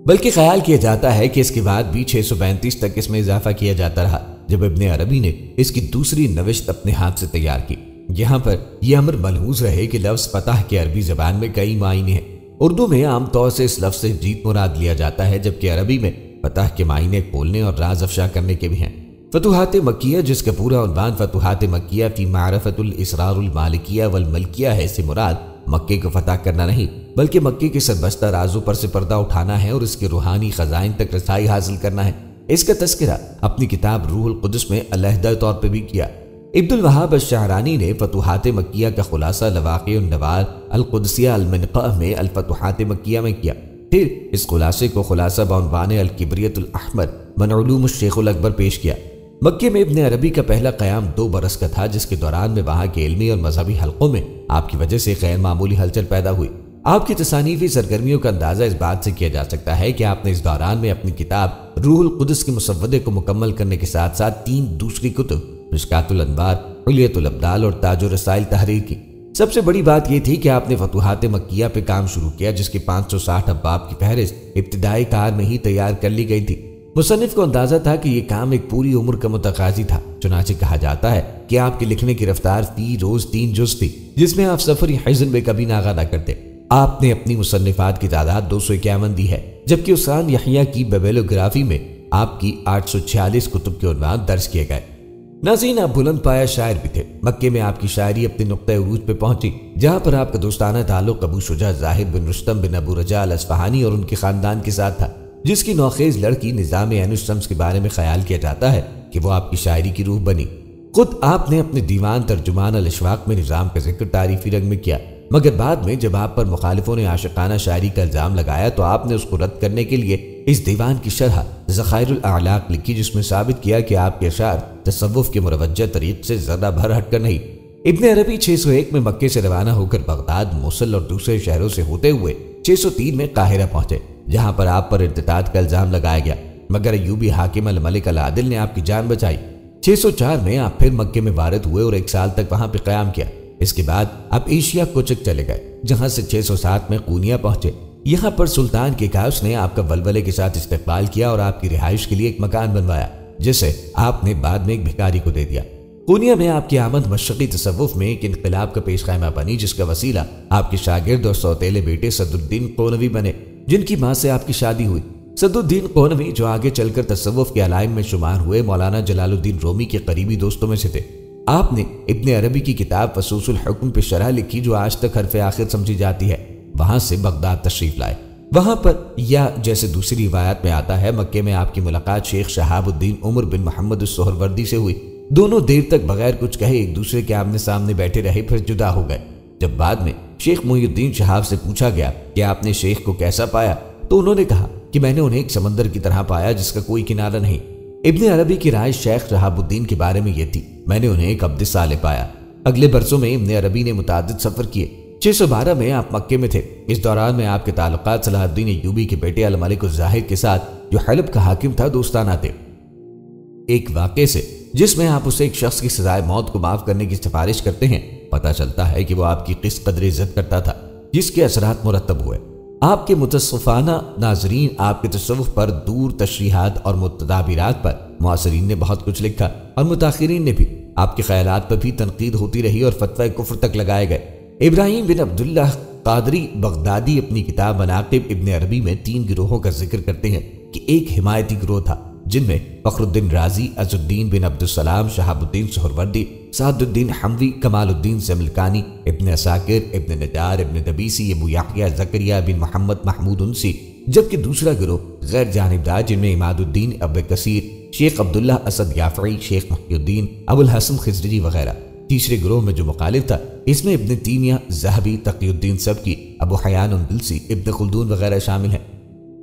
A: بلکہ خیال کیا جاتا ہے کہ اس کے بعد بھی 635 تک اس میں اضافہ کیا جاتا رہا، جب ابن عربی نے اس کی دوسری نوشت اپنے ہاتھ سے تیار کی۔ یہاں پر یہ امر ملحوظ رہے کہ لفظ فتح کے عربی زبان میں کئی معنی ہیں۔ اردو میں عام طور سے اس لفظ سے جیت مراد لیا جاتا ہے، جبکہ عربی میں فتح کے معنی کھولنے اور راز افشا کرنے کے بھی ہیں۔ فتوحات مکیہ، جس کا پورا عنوان فتوحات مکیہ فی معرفت الاسرار المالکیہ والملکیہ ہے، سے مراد مکے کو فتح کرنا نہیں، بلکہ مکے کے سربستہ رازوں پر سے پردہ اٹھانا ہے اور اس کے روحانی خزائن تک رسائی حاصل کرنا ہے۔ اس کا تذکرہ اپنی کتاب روح القدس میں علیحدہ طور پہ بھی کیا۔ ابن الوہاب الشعرانی نے فتوحات مکیہ کا خلاصہ لواقع النوار القدسیہ المنقع میں الفتوحات مکیہ میں کیا۔ پھر اس خلاصے کو خلاصہ بعنوان الکبریت الاحمر من علوم الشیخ الاکبر پیش کیا۔ مکے میں ابن عربی کا پہلا قیام 2 برس کا تھا، جس کے دوران میں وہاں کے علمی اور مذہبی حلقوں میں آپ کی وجہ سے غیر معمولی ہلچل پیدا ہوئی۔ آپ کی تصانیفی سرگرمیوں کا اندازہ اس بات سے کیا جا سکتا ہے کہ آپ نے اس دوران میں اپنی کتاب روح القدس کے مسودے کو مکمل کرنے کے ساتھ ساتھ 3 دوسری کتب مشکات الانوار، حلیت الابدال اور تاج الرسائل تحریر کی۔ سب سے بڑی بات یہ تھی کہ آپ نے فتوحات مکیہ پہ کام شروع کیا، جس کے 560 ابواب کی فہرست ابتدائی کار میں ہی تیار کر لی گئی تھی۔ مصنف کو اندازہ تھا کہ یہ کام ایک پوری عمر کا متقاضی تھا، چنانچہ کہا جاتا ہے کہ آپ کے لکھنے کی رفتار فی روز 3 جز تھی، جس میں آپ سفری حزن میں کبھی ناغہ نہ کرتے۔ آپ نے اپنی مصنفات کی تعداد 251 دی ہے، جبکہ عثمان یحییٰ کی بیبلوگرافی میں آپ کی 846 کتب کے عنوان درج کیے گئے۔ ناظرین، آپ بلند پایا شاعر بھی تھے۔ مکے میں آپ کی شاعری اپنے نقطہ عروج پہ پہنچی، جہاں پر آپ کا دوستانہ تعلق ابو شجاع ظاہر بن رستم بن ابو رجاء الاصفہانی اور ان کے خاندان کے ساتھ تھا، جس کی نوخیز لڑکی نظام عین الشمس کے بارے میں خیال کیا جاتا ہے کہ وہ آپ کی شاعری کی روح بنی۔ خود آپ نے اپنے دیوان ترجمان الاشواق میں نظام کا ذکر تعریفی رنگ میں کیا، مگر بعد میں جب آپ پر مخالفوں نے عاشقانہ شاعری کا الزام لگایا تو آپ نے اس کو رد کرنے کے لیے اس دیوان کی شرح ذخائر الاعلاق لکھی، جس میں ثابت کیا کہ آپ کے اشعار تصوف کے مروجہ طریق سے ذرہ بھر ہٹ کر نہیں۔ ابن عربی 601 میں مکے سے روانہ ہو کر بغداد، موصل اور دوسرے شہروں سے ہوتے ہوئے 603 میں قاہرہ پہنچے، جہاں پر آپ پر ارتداد کا الزام لگایا گیا، مگر ایوبی حاکم الملک العادل نے آپ کی جان بچائی۔ 604 میں آپ پھر مکے میں وارد ہوئے اور 1 سال تک وہاں پہ قیام کیا۔ اس کے بعد آپ ایشیا کوچک چلے گئے، جہاں سے 607 میں قونیہ پہنچے۔ یہاں پر سلطان کیکاؤس نے آپ کا ولولے کے ساتھ استقبال کیا اور آپ کی رہائش کے لیے ایک مکان بنوایا، جسے آپ نے بعد میں ایک بھکاری کو دے دیا۔ قونیہ میں آپ کی آمد مشرقی تصوف میں ایک انقلاب کا پیش خیمہ بنی، جس کا وسیلہ آپ کے شاگرد اور سوتیلے بیٹے صدر الدین قونوی بنے، جن کی ماں سے آپ کی شادی ہوئی۔ صدر الدین قونوی، جو آگے چل کر تصوف کے علائم میں شمار ہوئے، مولانا جلال الدین رومی کے قریبی دوستوں میں سے تھے۔ آپ نے ابن عربی کی کتاب فصوص الحکم پہ شرح لکھی، جو آج تک حرف آخر سمجھی جاتی ہے۔ وہاں سے بغداد تشریف لائے۔ وہاں پر، یا جیسے دوسری روایات میں آتا ہے، مکے میں آپ کی ملاقات شیخ شہاب الدین عمر بن محمد السہروردی سے ہوئی۔ دونوں دیر تک بغیر کچھ کہے ایک دوسرے کے آمنے سامنے بیٹھے رہے، پھر جدا ہو گئے۔ جب بعد میں شیخ محی الدین شہاب سے پوچھا گیا کہ آپ نے شیخ کو کیسا پایا، تو انہوں نے کہا کہ میں نے انہیں ایک سمندر کی طرح پایا جس کا کوئی کنارہ نہیں۔ ابن عربی کی رائے شیخ شہاب الدین کے بارے میں یہ تھی، میں نے انہیں ایک عبد صالح پایا۔ اگلے برسوں میں ابن عربی نے متعدد سفر کیے۔ 612 میں آپ مکے میں تھے۔ اس دوران میں آپ کے تعلقات صلاح الدین ایوبی کے بیٹے الملک الظاہر کے ساتھ، جو حلب کا حاکم تھا، دوستانہ تھے۔ ایک واقعے سے جس میں آپ اسے ایک شخص کی سزائے موت کو معاف کرنے کی سفارش کرتے ہیں پتہ چلتا ہے کہ وہ آپ کی کس قدر عزت کرتا تھا، جس کے اثرات مرتب ہوئے۔ آپ کے متصوفانہ ناظرین آپ کے تصوف پر دور تشریحات اور متدابرات پر معاصرین نے بہت کچھ لکھا اور متاخرین نے بھی آپ کے خیالات پر بھی تنقید ہوتی رہی اور فتوی کفر تک لگائے گئے۔ ابراہیم بن عبداللہ قادری بغدادی اپنی کتاب مناقب ابن عربی میں 3 گروہوں کا ذکر کرتے ہیں کہ ایک حمایتی گروہ تھا جن میں فخر الدین رازی، عز الدین بن عبدالسلام، شہاب الدین سہروردی، سعد الدین حموی، کمال الدین سملکانی، ابن عساکر، ابن نجار، ابن دبیسی، ابو یحییٰ زکریا بن محمد محمود انسی، جبکہ دوسرا گروہ غیر جانبدار جن میں عماد الدین ابو کثیر، شیخ عبداللہ اسد یافعی، شیخ محی الدین، ابو الحسن خزرجی وغیرہ۔ تیسرے گروہ میں جو مخالف تھا اس میں ابن تیمیہ، ذہبی، تقی الدین سبکی، ابو حیان اندلسی، ابن خلدون وغیرہ شامل ہیں۔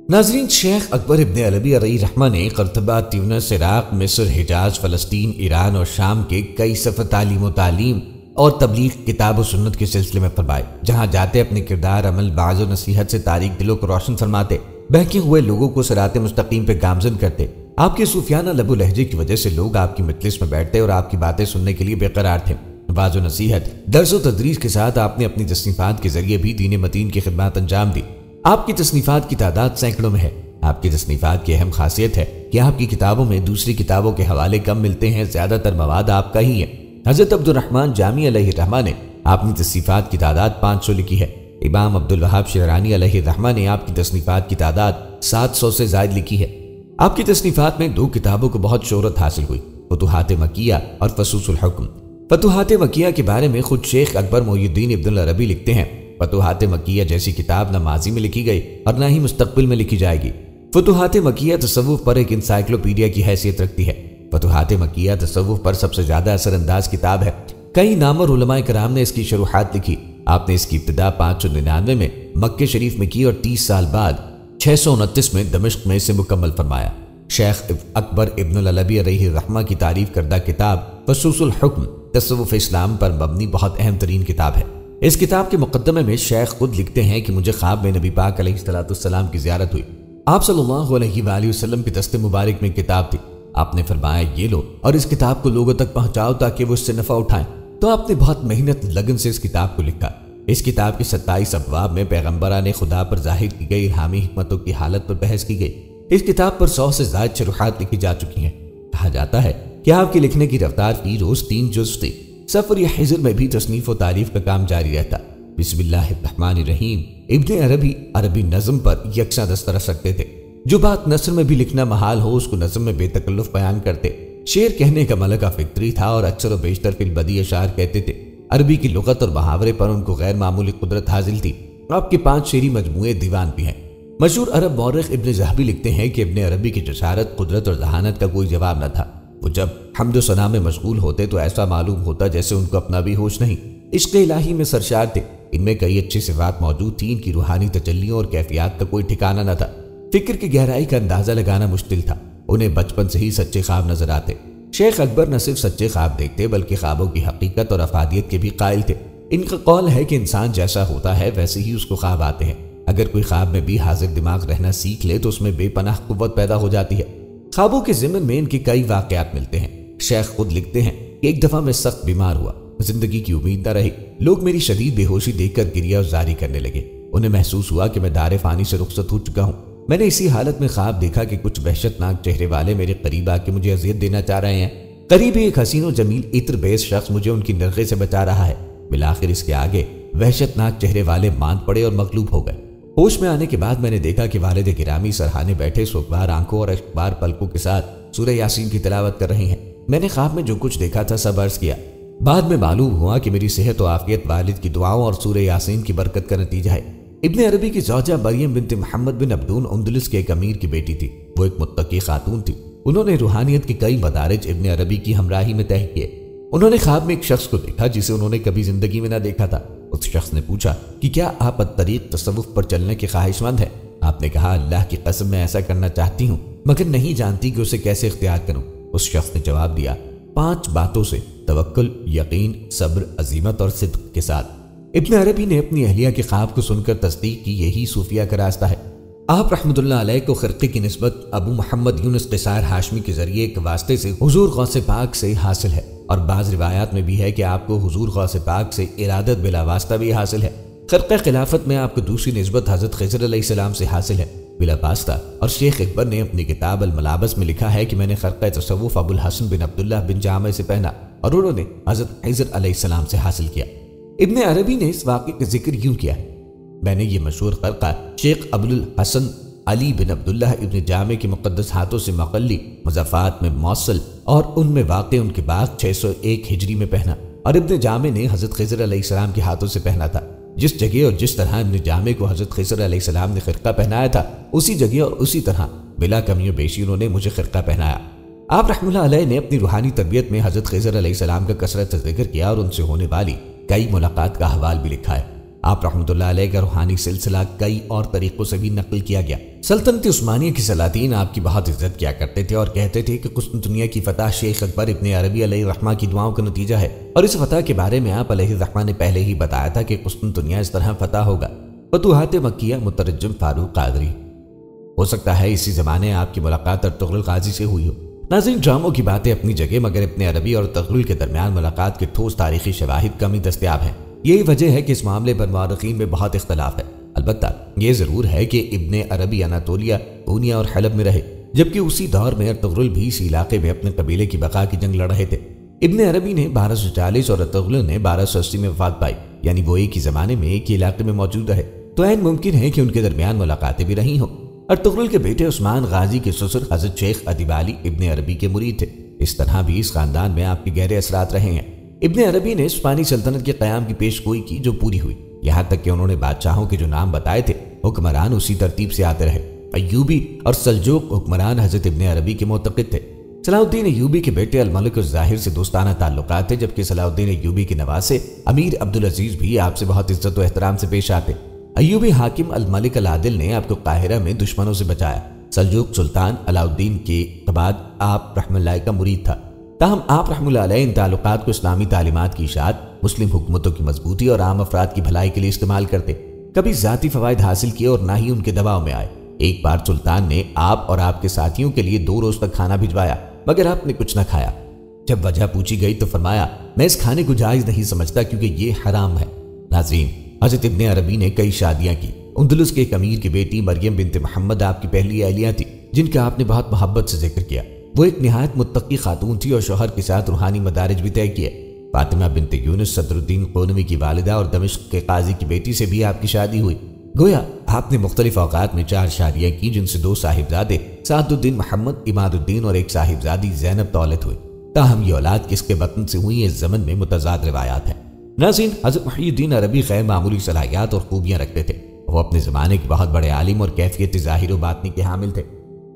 A: ناظرین، شیخ اکبر ابن عربی علیہ رحمہ نے قرطبہ، تیونس، عراق، مصر، حجاز، فلسطین، ایران اور شام کے کئی سفر تعلیم و تعلیم اور تبلیغ کتاب و سنت کے سلسلے میں فرمائے، جہاں جاتے اپنے کردار، عمل، باز و نصیحت سے تاریک دلوں کو روشن فرماتے، بہکے ہوئے لوگوں کو صراط مستقیم پہ گامزن کرتے۔ آپ کے صوفیانہ لب و لہجے کی وجہ سے لوگ آپ کی مجلس میں بیٹھتے اور آپ کی باتیں سننے کے لیے بے قرار تھے۔ باز و نصیحت، درس و تدریس کے ساتھ آپ نے اپنی تصنیفات کے ذریعے بھی دین متین کی خدمات انجام دی۔ آپ کی تصنیفات کی تعداد سینکڑوں میں ہے۔ آپ کی تصنیفات کی اہم خاصیت ہے کہ آپ کی کتابوں میں دوسری کتابوں کے حوالے کم ملتے ہیں، زیادہ تر مواد آپ کا ہی ہے۔ حضرت عبد الرحمن جامی علیہ الرحمہ نے اپنی تصنیفات کی تعداد 500 لکھی ہے۔ امام عبد الوہاب شعرانی علیہ الرحمہ نے آپ کی تصنیفات کی تعداد 700 سے زائد لکھی ہے۔ آپ کی تصنیفات میں 2 کتابوں کو بہت شہرت حاصل ہوئی، فتوحات مکیہ اور فصوص الحکم۔ فتوحات مکیہ کے بارے میں خود شیخ اکبر محی الدین ابن العربی لکھتے ہیں، فتوحات مکیہ جیسی کتاب نہ ماضی میں لکھی گئی اور نہ ہی مستقبل میں لکھی جائے گی۔ فتوحات مکیہ تصوف پر ایک انسائکلوپیڈیا کی حیثیت رکھتی ہے۔ فتوحات مکیہ تصوف پر سب سے زیادہ اثر انداز کتاب ہے۔ کئی نامور علماء کرام نے اس کی شروحات لکھی۔ آپ نے اس کی ابتدا 599 میں مکہ شریف میں کی اور 30 سال بعد 629 میں دمشق میں اسے مکمل فرمایا۔ شیخ اکبر ابن العربی علیہ الرحمہ کی تعریف کردہ کتاب فصوص الحکم تصوف اسلام پر مبنی بہت اہم ترین کتاب ہے۔ اس کتاب کے مقدمے میں شیخ خود لکھتے ہیں کہ مجھے خواب میں نبی پاک علیہ السلام کی زیارت ہوئی۔ آپ صلی اللہ علیہ وآلہ وسلم کی دست مبارک میں کتاب تھی۔ آپ نے فرمایا، یہ لو اور اس کتاب کو لوگوں تک پہنچاؤ تاکہ وہ اس سے نفع اٹھائیں۔ تو آپ نے بہت محنت لگن سے اس کتاب کو لکھا۔ اس کتاب کے 27 ابواب میں پیغمبران خدا پر ظاہر کی گئی الہامی حکمتوں کی حالت پر بحث کی گئی۔ اس کتاب پر 100 سے زائد شروحات لکھی جا چکی ہیں۔ کہا جاتا ہے کہ آپ کے لکھنے کی رفتار فی روز 3 جز تھی۔ سفر یا حجر میں بھی تصنیف و تعریف کا کام جاری رہتا۔ بسم اللہ الرحمن الرحیم ابن عربی عربی نظم پر یکساں دسترس رکھتے تھے۔ جو بات نثر میں بھی لکھنا محال ہو اس کو نظم میں بے تکلف بیان کرتے۔ شعر کہنے کا ملکہ فطری تھا اور اکثر و بیشتر فی البدیع اشعار کہتے تھے۔ عربی کی لغت اور محاورے پر ان کو غیر معمولی قدرت حاصل تھی۔ آپ کے 5 شعری مجموعے دیوان بھی ہیں۔ مشہور عرب مورخ ابن ذہبی لکھتے ہیں کہ ابن عربی کی جسارت، قدرت اور ذہانت کا کوئی جواب نہ تھا۔ وہ جب حمد و ثنا میں مشغول ہوتے تو ایسا معلوم ہوتا جیسے ان کو اپنا بھی ہوش نہیں۔ عشق الہی میں سرشار تھے۔ ان میں کئی اچھی صفات موجود تھیں۔ ان کی روحانی تجلیوں اور کیفیات کا کوئی ٹھکانہ نہ تھا۔ فکر کی گہرائی کا اندازہ لگانا مشکل تھا۔ انہیں بچپن سے ہی سچے خواب نظر آتے۔ شیخ اکبر نہ صرف سچے خواب دیکھتے بلکہ خوابوں کی حقیقت اور افادیت کے بھی قائل تھے۔ ان کا قول ہے کہ انسان جیسا ہوتا ہے ویسے ہی اس کو خواب آتے ہیں۔ اگر کوئی خواب میں بھی حاضر دماغ رہنا سیکھ لے تو اس میں بے پناہ قوت پیدا ہو جاتی ہے۔ خوابوں کے ضمن میں ان کے کئی واقعات ملتے ہیں۔ شیخ خود لکھتے ہیں کہ ایک دفعہ میں سخت بیمار ہوا، زندگی کی امید نہ رہی۔ لوگ میری شدید بے ہوشی دیکھ کر گریہ زاری کرنے لگے۔ انہیں محسوس ہوا کہ میں دار فانی سے رخصت ہو چکا ہوں۔ میں نے اسی حالت میں خواب دیکھا کہ کچھ وحشتناک چہرے والے میرے قریب آ کے مجھے اذیت دینا چاہ رہے ہیں۔ قریب ہی ایک حسین و جمیل عطر بیس شخص مجھے ان کی نرغے سے بچا رہا ہے۔ بالآخر اس کے آگے وحشتناک چہرے والے ماند پڑے اور مغلوب ہو گئے۔ ہوش میں آنے کے بعد میں نے دیکھا کہ والد گرامی سرہانے بیٹھے سوگوار آنکھوں اور اشکبار پلکوں کے ساتھ سورہ یاسین کی تلاوت کر رہے ہیں۔ میں نے خواب میں جو کچھ دیکھا تھا سب عرض کیا۔ بعد میں معلوم ہوا کہ میری صحت و عافیت والد کی دعاؤں اور سورہ یاسین کی برکت کا نتیجہ ہے۔ ابن عربی کی زوجہ مریم بنت محمد بن عبدون اندلس کے ایک امیر کی بیٹی تھی۔ وہ ایک متقی خاتون تھی۔ انہوں نے روحانیت کے کئی مدارج ابن عربی کی ہمراہی میں طے کیے۔ انہوں نے خواب میں ایک شخص کو دیکھا جسے انہوں نے کبھی زندگی میں نہ دیکھا تھا۔ اس شخص نے پوچھا کہ کیا آپ الطریق تصوف پر چلنے کے خواہش مند ہیں؟ آپ نے کہا، اللہ کی قسم میں ایسا کرنا چاہتی ہوں مگر نہیں جانتی کہ اسے کیسے اختیار کروں۔ اس شخص نے جواب دیا، 5 باتوں سے، توکل، یقین، صبر، عزیمت اور صدق کے ساتھ۔ ابن عربی نے اپنی اہلیہ کے خواب کو سن کر تصدیق کی، یہی صوفیہ کا راستہ ہے۔ آپ رحمۃ اللہ علیہ کو خرقے کی نسبت ابو محمد یونس قصار ہاشمی کے ذریعے ایک واسطے سے حضور غوث پاک سے حاصل ہے، اور بعض روایات میں بھی ہے کہ آپ کو حضور غوث پاک سے ارادت بلا واسطہ بھی حاصل ہے۔ خرقہ خلافت میں آپ کو دوسری نسبت حضرت خضر علیہ السلام سے حاصل ہے بلا واسطہ، اور شیخ اکبر نے اپنی کتاب الملابس میں لکھا ہے کہ میں نے خرقہ تصوف ابو الحسن بن عبداللہ بن جامع سے پہنا اور انہوں نے حضرت خضر علیہ السلام سے حاصل کیا۔ ابن عربی نے اس واقعے کا ذکر یوں کیا ہے: میں نے یہ مشہور خرقہ شیخ ابو الحسن علی بن عبداللہ ابن جامع کے مقدس ہاتھوں سے مقلی مضافات میں موصل اور ان میں واقع ان کے بعد 601 ہجری میں پہنا، اور ابن جامع نے حضرت خضر علیہ السلام کے ہاتھوں سے پہنا تھا۔ جس جگہ اور جس طرح ابن جامع کو حضرت خضر علیہ السلام نے خرقہ پہنایا تھا، اسی جگہ اور اسی طرح بلا کمی و بیشی انہوں نے مجھے خرقہ پہنایا۔ آپ رحمۃ اللہ علیہ نے اپنی روحانی تربیت میں حضرت خضر علیہ السلام کا کثرت سے ذکر کیا اور ان سے ہونے والی کئی ملاقات کا حوال بھی لکھا ہے۔ آپ رحمۃ اللہ علیہ کا روحانی سلسلہ کئی اور طریقوں سے بھی نقل کیا گیا۔ سلطنت عثمانیہ کی سلاطین آپ کی بہت عزت کیا کرتے تھے اور کہتے تھے کہ قسطنطنیہ کی فتح شیخ اکبر ابن عربی علیہ الرحمہ کی دعاؤں کا نتیجہ ہے، اور اس فتح کے بارے میں آپ علیہ الرحمہ نے پہلے ہی بتایا تھا کہ قسطنطنیہ اس طرح فتح ہوگا۔ فتوحات مکیہ مترجم فاروق قادری۔ ہو سکتا ہے اسی زمانے آپ کی ملاقات ارطغرل غازی سے ہوئی ہو۔ ناظرین، ڈراموں کی باتیں اپنی جگہ، مگر ابن عربی اور ارطغرل کے درمیان ملاقات کے ٹھوس تاریخی شواہد کم ہی دستیاب ہیں۔ یہی وجہ ہے کہ اس معاملے پر مورخین میں بہت اختلاف ہے۔ البتہ یہ ضرور ہے کہ ابن عربی اناطولیہ، پونیا اور حلب میں رہے، جبکہ اسی دور میں ارطغرل بھی اسی علاقے میں اپنے قبیلے کی بقا کی جنگ لڑ رہے تھے۔ ابن عربی نے 1240 اور ارطغرل نے 1280 میں وفات پائی، یعنی وہ ایک ہی زمانے میں ایک ہی علاقے میں موجود رہے، تو عین ممکن ہے کہ ان کے درمیان ملاقاتیں بھی رہی ہوں۔ ارطغرل کے بیٹے عثمان غازی کے سسر حضرت شیخ ادیب علی ابن عربی کے مرید تھے۔ اس طرح بھی اس خاندان میں آپ کے گہرے اثرات رہے ہیں۔ ابن عربی نے اسپانی سلطنت کے قیام کی پیش گوئی کی جو پوری ہوئی، یہاں تک کہ انہوں نے بادشاہوں کے جو نام بتائے تھے حکمران اسی ترتیب سے آتے رہے۔ ایوبی اور سلجوق حکمران حضرت ابن عربی کے معتقد تھے۔ صلاح الدین ایوبی کے بیٹے الملک الظاہر سے دوستانہ تعلقات تھے، جبکہ صلاح الدین ایوبی کے نواسے امیر عبدالعزیز بھی آپ سے بہت عزت و احترام سے پیش آتے۔ ایوبی حاکم الملک العادل نے آپ کو قاہرہ میں دشمنوں سے بچایا۔ سلجوق سلطان علاء الدین کے بعد آپ رحمۃ اللہ کا مرید تھا۔ تاہم آپ رحمۃ اللہ علیہ ان تعلقات کو اسلامی تعلیمات کی اشاعت، مسلم حکومتوں کی مضبوطی اور عام افراد کی بھلائی کے لیے استعمال کرتے، کبھی ذاتی فوائد حاصل کیے اور نہ ہی ان کے دباؤ میں آئے۔ ایک بار سلطان نے آپ اور آپ کے ساتھیوں کے لیے 2 روز تک کھانا بھجوایا، مگر آپ نے کچھ نہ کھایا۔ جب وجہ پوچھی گئی تو فرمایا، میں اس کھانے کو جائز نہیں سمجھتا کیونکہ یہ حرام ہے۔ ناظرین، حضرت ابن عربی نے کئی شادیاں کی۔ اندلس کے ایک امیر کی بیٹی مریم بنت محمد آپ کی پہلی اہلیہ تھی، جن کا آپ نے بہت محبت سے ذکر کیا۔ وہ ایک نہایت متقی خاتون تھی اور شوہر کے ساتھ روحانی مدارج بھی طے کیے۔ فاطمہ بنت یونس صدر الدین قونوی کی والدہ اور دمشق کے قاضی کی بیٹی سے بھی آپ کی شادی ہوئی۔ گویا آپ نے مختلف اوقات میں 4 شادیاں کی، جن سے 2 صاحبزادے سعد الدین محمد عماد الدین اور ایک صاحبزادی زینب دولت ہوئی۔ تاہم یہ اولاد کس کے بطن سے ہوئی، اس زمن میں متضاد روایات ہیں۔ ناظرین، حضرت محی الدین عربی غیر معمولی صلاحیات اور خوبیاں رکھتے تھے۔ وہ اپنے زمانے کے بہت بڑے عالم اور کیفیت ظاہر و باطنی کے حامل تھے۔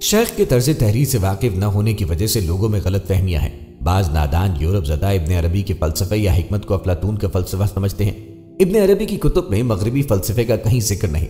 A: شیخ کے طرز تحریر سے واقف نہ ہونے کی وجہ سے لوگوں میں غلط فہمیاں ہیں۔ بعض نادان یورپ زدہ ابن عربی کے فلسفے یا حکمت کو افلاطون کا فلسفہ سمجھتے ہیں۔ ابن عربی کی کتب میں مغربی فلسفے کا کہیں ذکر نہیں۔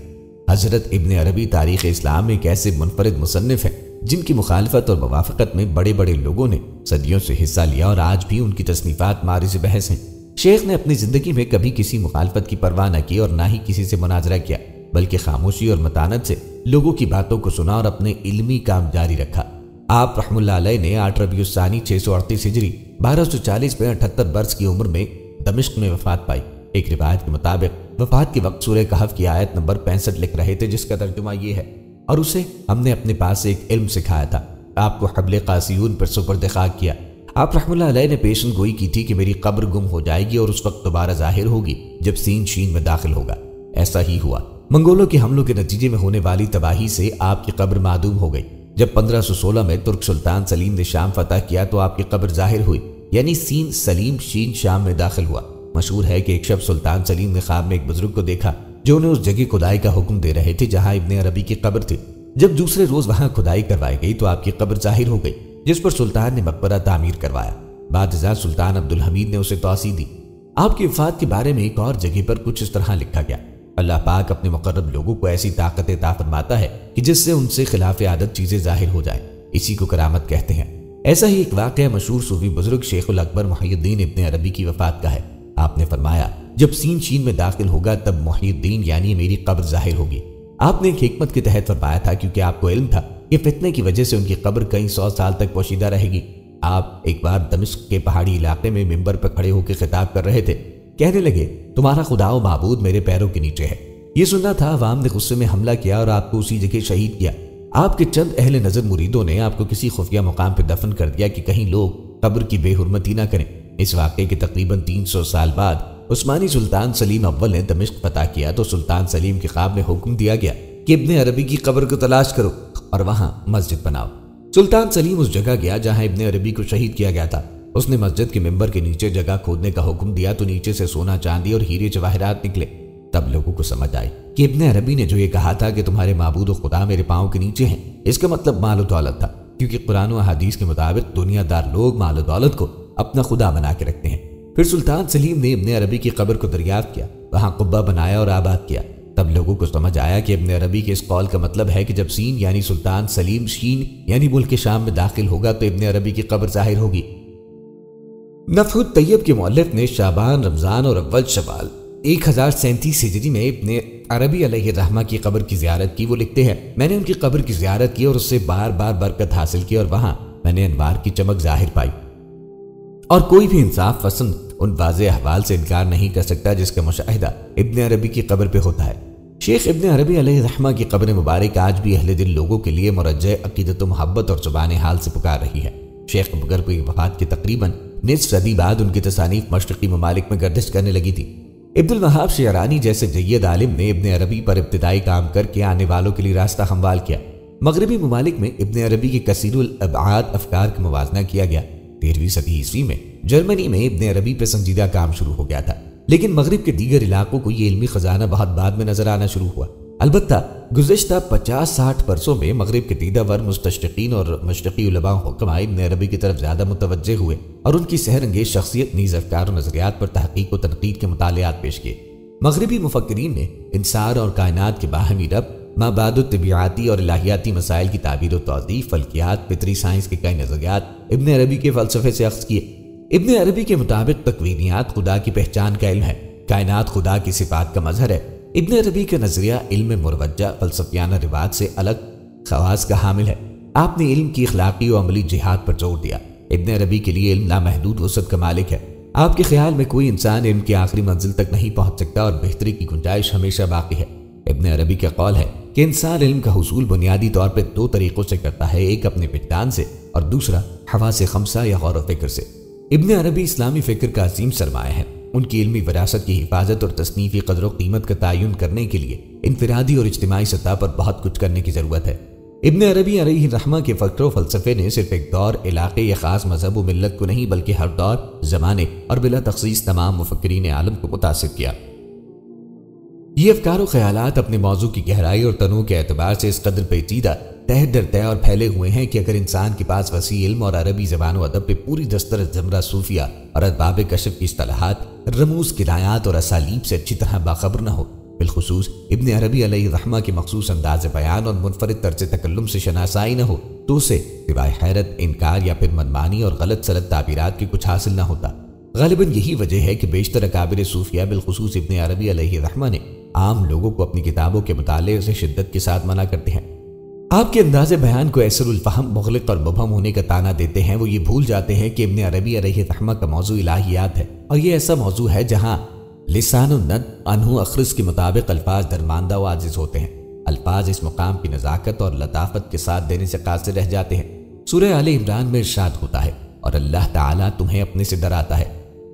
A: حضرت ابن عربی تاریخ اسلام میں ایک ایسے منفرد مصنف ہیں جن کی مخالفت اور موافقت میں بڑے بڑے لوگوں نے صدیوں سے حصہ لیا اور آج بھی ان کی تصنیفات معرض بحث ہیں۔ شیخ نے اپنی زندگی میں کبھی کسی مخالفت کی پرواہ نہ کی اور نہ ہی کسی سے مناظرہ کیا، بلکہ خاموشی اور متانت سے لوگوں کی باتوں کو سنا اور اپنے علمی کام جاری رکھا۔ آپ رحم اللہ علیہ نے 8 ربیع الثانی 638 ہجری 1240 میں 78 برس کی عمر میں دمشق میں وفات پائی۔ ایک روایت کے مطابق وفات کے وقت سورہ کہف کی آیت نمبر 65 لکھ رہے تھے، جس کا ترجمہ یہ ہے: اور اسے ہم نے اپنے پاس سے ایک علم سکھایا تھا، آپ کو حبل قاسیون پر سپرد خاک کیا۔ آپ رحم اللہ علیہ نے پیشن گوئی کی تھی کہ میری قبر گم ہو جائے گی اور اس وقت دوبارہ ظاہر ہوگی جب سین شین میں داخل ہوگا۔ ایسا ہی ہوا۔ منگولوں کے حملوں کے نتیجے میں ہونے والی تباہی سے آپ کی قبر معدوم ہو گئی۔ جب 1516 میں ترک سلطان سلیم نے شام فتح کیا تو آپ کی قبر ظاہر ہوئی، یعنی سین سلیم شین شام میں داخل ہوا۔ مشہور ہے کہ ایک شب سلطان سلیم نے خواب میں ایک بزرگ کو دیکھا جو انہیں اس جگہ کھدائی کا حکم دے رہے تھے جہاں ابن عربی کی قبر تھی۔ جب دوسرے روز وہاں کھدائی کروائی گئی تو آپ کی قبر ظاہر ہو گئی، جس پر سلطان نے مقبرہ تعمیر کروایا۔ بعد ازاں سلطان عبدالحمید نے اسے توسیع دی۔ آپ کی وفات کے بارے میں ایک اور جگہ پر کچھ اس طرح لکھا گیا: اللہ پاک اپنے مقرب لوگوں کو ایسی طاقت عطا فرماتا ہے کہ جس سے ان سے خلاف عادت چیزیں ظاہر ہو جائیں، اسی کو کرامت کہتے ہیں۔ ایسا ہی ایک واقعہ مشہور صوفی بزرگ شیخ الاکبر محی الدین ابن عربی کی وفات کا ہے۔ آپ نے فرمایا: جب سین شین میں داخل ہوگا تب محی الدین یعنی میری قبر ظاہر ہوگی۔ آپ نے ایک حکمت کے تحت فرمایا تھا کیونکہ آپ کو علم تھا کہ فتنے کی وجہ سے ان کی قبر کئی 100 سال تک پوشیدہ رہے گی۔ آپ ایک بار دمشق کے پہاڑی علاقے میں ممبر پر کھڑے ہو کے خطاب کر رہے تھے، کہنے لگے تمہارا خدا و معبود میرے پیروں کے نیچے ہے۔ یہ سننا تھا عوام نے غصے میں حملہ کیا اور آپ کو اسی جگہ شہید کیا۔ آپ کے چند اہل نظر مریدوں نے آپ کو کسی خفیہ مقام پہ دفن کر دیا کہ کہیں لوگ قبر کی بے حرمتی نہ کریں۔ اس واقعے کے تقریباً 300 سال بعد عثمانی سلطان سلیم اول نے دمشق فتح کیا تو سلطان سلیم کے خواب میں حکم دیا گیا کہ ابن عربی کی قبر کو تلاش کرو اور وہاں مسجد بناؤ۔ سلطان سلیم اس جگہ گیا جہاں ابن عربی کو شہید کیا گیا تھا۔ اس نے مسجد کے ممبر کے نیچے جگہ کھودنے کا حکم دیا تو نیچے سے سونا چاندی اور ہیرے جواہرات نکلے۔ تب لوگوں کو سمجھ آئی کہ ابن عربی نے جو یہ کہا تھا کہ تمہارے معبود و خدا میرے پاؤں کے نیچے ہیں، اس کا مطلب مال و دولت تھا، کیونکہ قرآن و حدیث کے مطابق دنیا دار لوگ مال و دولت کو اپنا خدا بنا کے رکھتے ہیں۔ پھر سلطان سلیم نے ابن عربی کی قبر کو دریافت کیا، وہاں قبہ بنایا اور آباد کیا۔ تب لوگوں کو سمجھ آیا کہ ابن عربی کے اس قول کا مطلب ہے کہ جب سین یعنی سلطان سلیم شین یعنی ملک شام میں داخل ہوگا تو ابن عربی کی قبر ظاہر ہوگی۔ نفح الطیب کے مؤلف نے شعبان، رمضان اور اول شوال 1037 ہجری میں ابن عربی علیہ الرحمہ کی قبر کی زیارت کی۔ وہ لکھتے ہیں میں نے ان کی قبر کی زیارت کی اور اس سے بار بار برکت حاصل کی اور وہاں میں نے انوار کی چمک ظاہر پائی، اور کوئی بھی انصاف پسند ان واضح احوال سے انکار نہیں کر سکتا جس کا مشاہدہ ابن عربی کی قبر پہ ہوتا ہے۔ شیخ ابن عربی علیہ الرحمہ کی قبر مبارک آج بھی اہل دل لوگوں کے لیے مرجع عقیدت و محبت اور زبان حال سے پکار رہی ہے۔ شیخ ابوبکر کی وفات کے تقریباً نصف صدی بعد ان کی تصانیف مشرقی ممالک میں گردش کرنے لگی تھی۔ عبد الوہاب شعرانی جیسے جید عالم نے ابن عربی پر ابتدائی کام کر کے آنے والوں کے لیے راستہ ہموار کیا۔ مغربی ممالک میں ابن عربی کے کثیر الابعاد افکار کا موازنہ کیا گیا۔ 13ویں صدی عیسوی میں جرمنی میں ابن عربی پہ سنجیدہ کام شروع ہو گیا تھا، لیکن مغرب کے دیگر علاقوں کو یہ علمی خزانہ بہت بعد میں نظر آنا شروع ہوا۔ البتہ گزشتہ 50-60 برسوں میں مغرب کے دیدہ ور مستشرقین اور مشرقی علماء حکماء ابن عربی کی طرف زیادہ متوجہ ہوئے اور ان کی سحر انگیز شخصیت نیز افکار و نظریات پر تحقیق و تنقید کے مطالعات پیش کیے۔ مغربی مفکرین نے انسان اور کائنات کے باہمی ربط، مابعد الطبیعاتی اور الہیاتی مسائل کی تعبیر و توضیح، فلکیات، فطری سائنس کے کئی نظریات ابن عربی کے فلسفے سے اخذ کیے۔ ابن عربی کے مطابق تکوینیات خدا کی پہچان کا علم ہے، کائنات خدا کی صفات کا مظہر ہے۔ ابن عربی کا نظریہ علم مروجہ فلسفیانہ روایت سے الگ خواص کا حامل ہے۔ آپ نے علم کی اخلاقی و عملی جہاد پر زور دیا۔ ابن عربی کے لیے علم لامحدود وسعت کا مالک ہے۔ آپ کے خیال میں کوئی انسان علم کی آخری منزل تک نہیں پہنچ سکتا اور بہتری کی گنجائش ہمیشہ باقی ہے۔ ابن عربی کا قول ہے کہ انسان علم کا حصول بنیادی طور پر 2 طریقوں سے کرتا ہے، ایک اپنے وجدان سے اور دوسرا حواس خمسہ یا غور و فکر سے۔ ابن عربی اسلامی فکر کا عظیم سرمایہ ہے۔ ان کی علمی وراثت کی حفاظت اور تصنیفی قدر و قیمت کا تعین کرنے کے لیے انفرادی اور اجتماعی سطح پر بہت کچھ کرنے کی ضرورت ہے۔ ابن عربی علیہ الرحمہ کے فکر و فلسفے نے صرف ایک دور، علاقے یا خاص مذہب و ملت کو نہیں بلکہ ہر دور، زمانے اور بلا تخصیص تمام مفکرین عالم کو متاثر کیا۔ یہ افکار و خیالات اپنے موضوع کی گہرائی اور تنوع کے اعتبار سے اس قدر پیچیدہ، تہ در تہ اور پھیلے ہوئے ہیں کہ اگر انسان کے پاس وسیع علم اور عربی زبان و ادب پہ پوری دستر زمرہ صوفیہ اور ارباب کشف کی اصطلاحات، رموز، کنایات اور اسالیب سے اچھی طرح باخبر نہ ہو، بالخصوص ابن عربی علیہ الرحمہ کے مخصوص انداز بیان اور منفرد طرز تکلم سے شناسائی نہ ہو، تو اسے سوائے حیرت، انکار یا پھر منمانی اور غلط سلط تعبیرات کے کچھ حاصل نہ ہوتا۔ غالباً یہی وجہ ہے کہ بیشتر اکابر صوفیہ بالخصوص ابن عربی علیہ الرحمہ نے عام لوگوں کو اپنی کتابوں کے مطالعے سے شدت کے ساتھ منع کرتے ہیں۔ آپ کے انداز بیان کو ایسر الفہم، مغلق اور مبہم ہونے کا تانا دیتے ہیں۔ وہ یہ بھول جاتے ہیں کہ ابن عربی علیہ الرحمہ کا موضوع الہیات ہے، اور یہ ایسا موضوع ہے جہاں لسان الند انہو اخرس کے مطابق الفاظ درماندہ و عاجز ہوتے ہیں۔ الفاظ اس مقام کی نزاکت اور لطافت کے ساتھ دینے سے قاصر رہ جاتے ہیں۔ سورہ آل عمران میں ارشاد ہوتا ہے اور اللہ تعالیٰ تمہیں اپنے سے ڈراتا ہے۔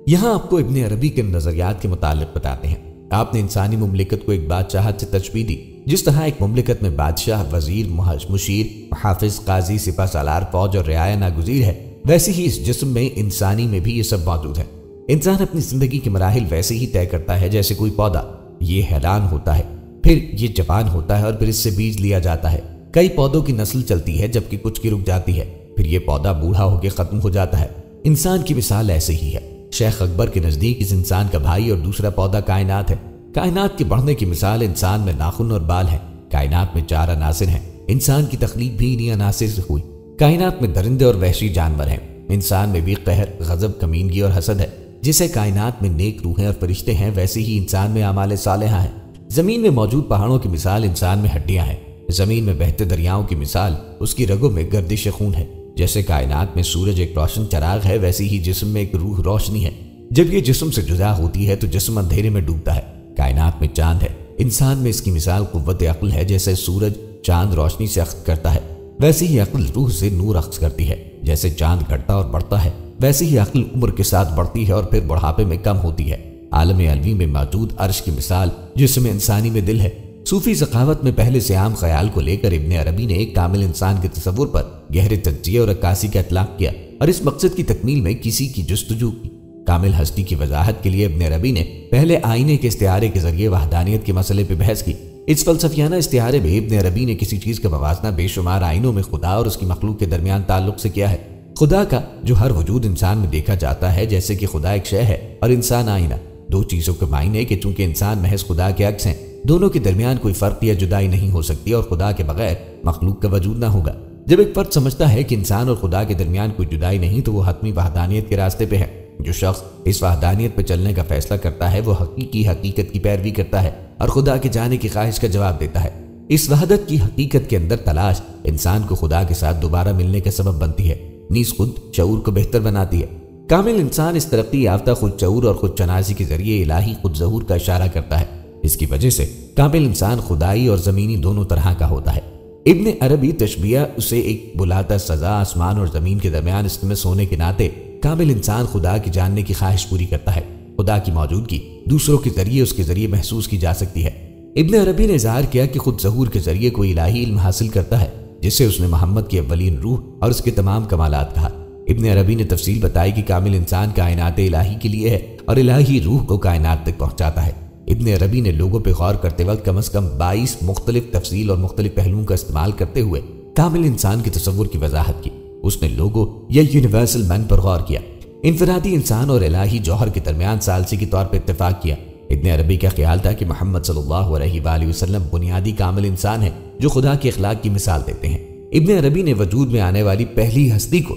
A: یہاں آپ کو ابن عربی کے نظریات کے متعلق بتاتے ہیں۔ آپ نے انسانی مملکت کو ایک بادشاہت سے تشبیہ دی۔ جس طرح ایک مملکت میں بادشاہ، وزیر، مشیر، محافظ، قاضی، سپہ سالار، فوج اور رعایا ناگزیر ہے، ویسے ہی اس جسم میں انسانی میں بھی یہ سب موجود ہے۔ انسان اپنی زندگی کے مراحل ویسے ہی طے کرتا ہے جیسے کوئی پودا۔ یہ حیران ہوتا ہے، پھر یہ جوان ہوتا ہے اور پھر اس سے بیج لیا جاتا ہے۔ کئی پودوں کی نسل چلتی ہے جبکہ کچھ کی رک جاتی ہے، پھر یہ پودا بوڑھا ہو کے ختم ہو جاتا ہے۔ انسان کی مثال ایسے ہی ہے۔ شیخ اکبر کے نزدیک اس انسان کا بھائی اور دوسرا پودا کائنات ہے۔ کائنات کے بڑھنے کی مثال انسان میں ناخن اور بال ہے۔ کائنات میں 4 عناصر ہیں، انسان کی تخلیق بھی انہی عناصر سے ہوئی۔ کائنات میں درندے اور وحشی جانور ہیں، انسان میں بھی قہر، غضب، کمینگی اور حسد ہے۔ جیسے کائنات میں نیک روحیں اور فرشتے ہیں، ویسے ہی انسان میں اعمال صالحہ ہیں۔ زمین میں موجود پہاڑوں کی مثال انسان میں ہڈیاں ہیں، زمین میں بہتے دریاؤں کی مثال اس کی رگوں میں گردش خون ہے۔ جیسے کائنات میں سورج ایک روشن چراغ ہے، ویسے ہی جسم میں ایک روح روشنی ہے۔ جب یہ جسم سے جدا ہوتی ہے تو جسم اندھیرے میں ڈوبتا ہے۔ کائنات میں چاند ہے، انسان میں اس کی مثال قوت عقل ہے۔ جیسے سورج چاند روشنی سے اخذ کرتا ہے، ویسے ہی عقل روح سے نور اخذ کرتی ہے۔ جیسے چاند گھٹتا اور بڑھتا ہے، ویسے ہی عقل عمر کے ساتھ بڑھتی ہے اور پھر بڑھاپے میں کم ہوتی ہے۔ عالم علوی میں موجود عرش کی مثال جسم انسانی میں دل ہے۔ صوفی ثقافت میں پہلے سے عام خیال کو لے کر ابن عربی نے ایک کامل انسان کے تصور پر گہرے تجزیے اور عکاسی کا اطلاق کیا اور اس مقصد کی تکمیل میں کسی کی جستجو کی۔ کامل ہستی کی وضاحت کے لیے ابن عربی نے پہلے آئینے کے استعارے کے ذریعے وحدانیت کے مسئلے پہ بحث کی۔ اس فلسفیانہ استعارے میں ابن عربی نے کسی چیز کا موازنہ بے شمار آئینوں میں خدا اور اس کی مخلوق کے درمیان تعلق سے کیا ہے۔ خدا کا جو ہر وجود انسان میں دیکھا جاتا ہے، جیسے کہ خدا ایک شے ہے اور انسان آئینہ، دو چیزوں کے معنی کہ چونکہ انسان محض خدا کے عکس ہیں، دونوں کے درمیان کوئی فرق یا جدائی نہیں ہو سکتی اور خدا کے بغیر مخلوق کا وجود نہ ہوگا۔ جب ایک فرد سمجھتا ہے کہ انسان اور خدا کے درمیان کوئی جدائی نہیں تو وہ حتمی وحدانیت کے راستے پہ ہے۔ جو شخص اس وحدانیت پہ چلنے کا فیصلہ کرتا ہے وہ حقیقی حقیقت کی پیروی کرتا ہے اور خدا کے جانے کی خواہش کا جواب دیتا ہے۔ اس وحدت کی حقیقت کے اندر تلاش انسان کو خدا کے ساتھ دوبارہ ملنے کا سبب بنتی ہے، نیز خود شعور کو بہتر بناتی ہے۔ کامل انسان اس ترقی یافتہ خود شعور اور خود شناسی کے ذریعے الہی خود ظہور کا اشارہ کرتا ہے۔ اس کی وجہ سے کامل انسان خدائی اور زمینی دونوں طرح کا ہوتا ہے۔ ابن عربی تشبیہ اسے ایک بلاتا سزا آسمان اور زمین کے درمیان استمس ہونے کے ناطے کامل انسان خدا کی جاننے کی خواہش پوری کرتا ہے۔ خدا کی موجودگی دوسروں کے ذریعے اس کے ذریعے محسوس کی جا سکتی ہے۔ ابن عربی نے اظہار کیا کہ خود ظہور کے ذریعے کوئی الہی علم حاصل کرتا ہے، جسے اس نے محمد کی اولین روح اور اس کے تمام کمالات کہا۔ ابن عربی نے تفصیل بتائی کہ کامل انسان کائنات الہی کے لیے ہے اور الہی روح کو کائنات تک پہنچاتا ہے۔ ابن عربی نے لوگوں پہ غور کرتے وقت کم از کم 22 مختلف تفصیل اور مختلف پہلوؤں کا استعمال کرتے ہوئے کامل انسان کے تصور کی وضاحت کی۔ اس نے لوگوں یا یونیورسل مین پر غور کیا، انفرادی انسان اور الہی جوہر کے درمیان ثالثی کے طور پر اتفاق کیا۔ ابن عربی کا خیال تھا کہ محمد صلی اللہ علیہ وآلہ وسلم بنیادی کامل انسان ہیں جو خدا کے اخلاق کی مثال دیتے ہیں۔ ابن عربی نے وجود میں آنے والی پہلی ہستی کو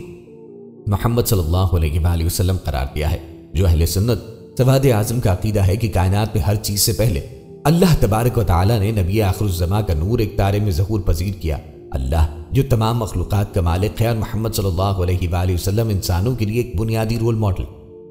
A: محمد صلی اللہ علیہ وآلہ وسلم قرار دیا ہے۔ جو اہل سنت سواد اعظم کا عقیدہ ہے کہ کائنات میں ہر چیز سے پہلے اللہ تبارک و تعالی نے نبی آخر الزمان کا نور ایک تارے میں ظہور پذیر کیا۔ اللہ جو تمام مخلوقات کا مالک ہے اور محمد صلی اللہ علیہ وآلہ وسلم انسانوں کے لیے ایک بنیادی رول ماڈل۔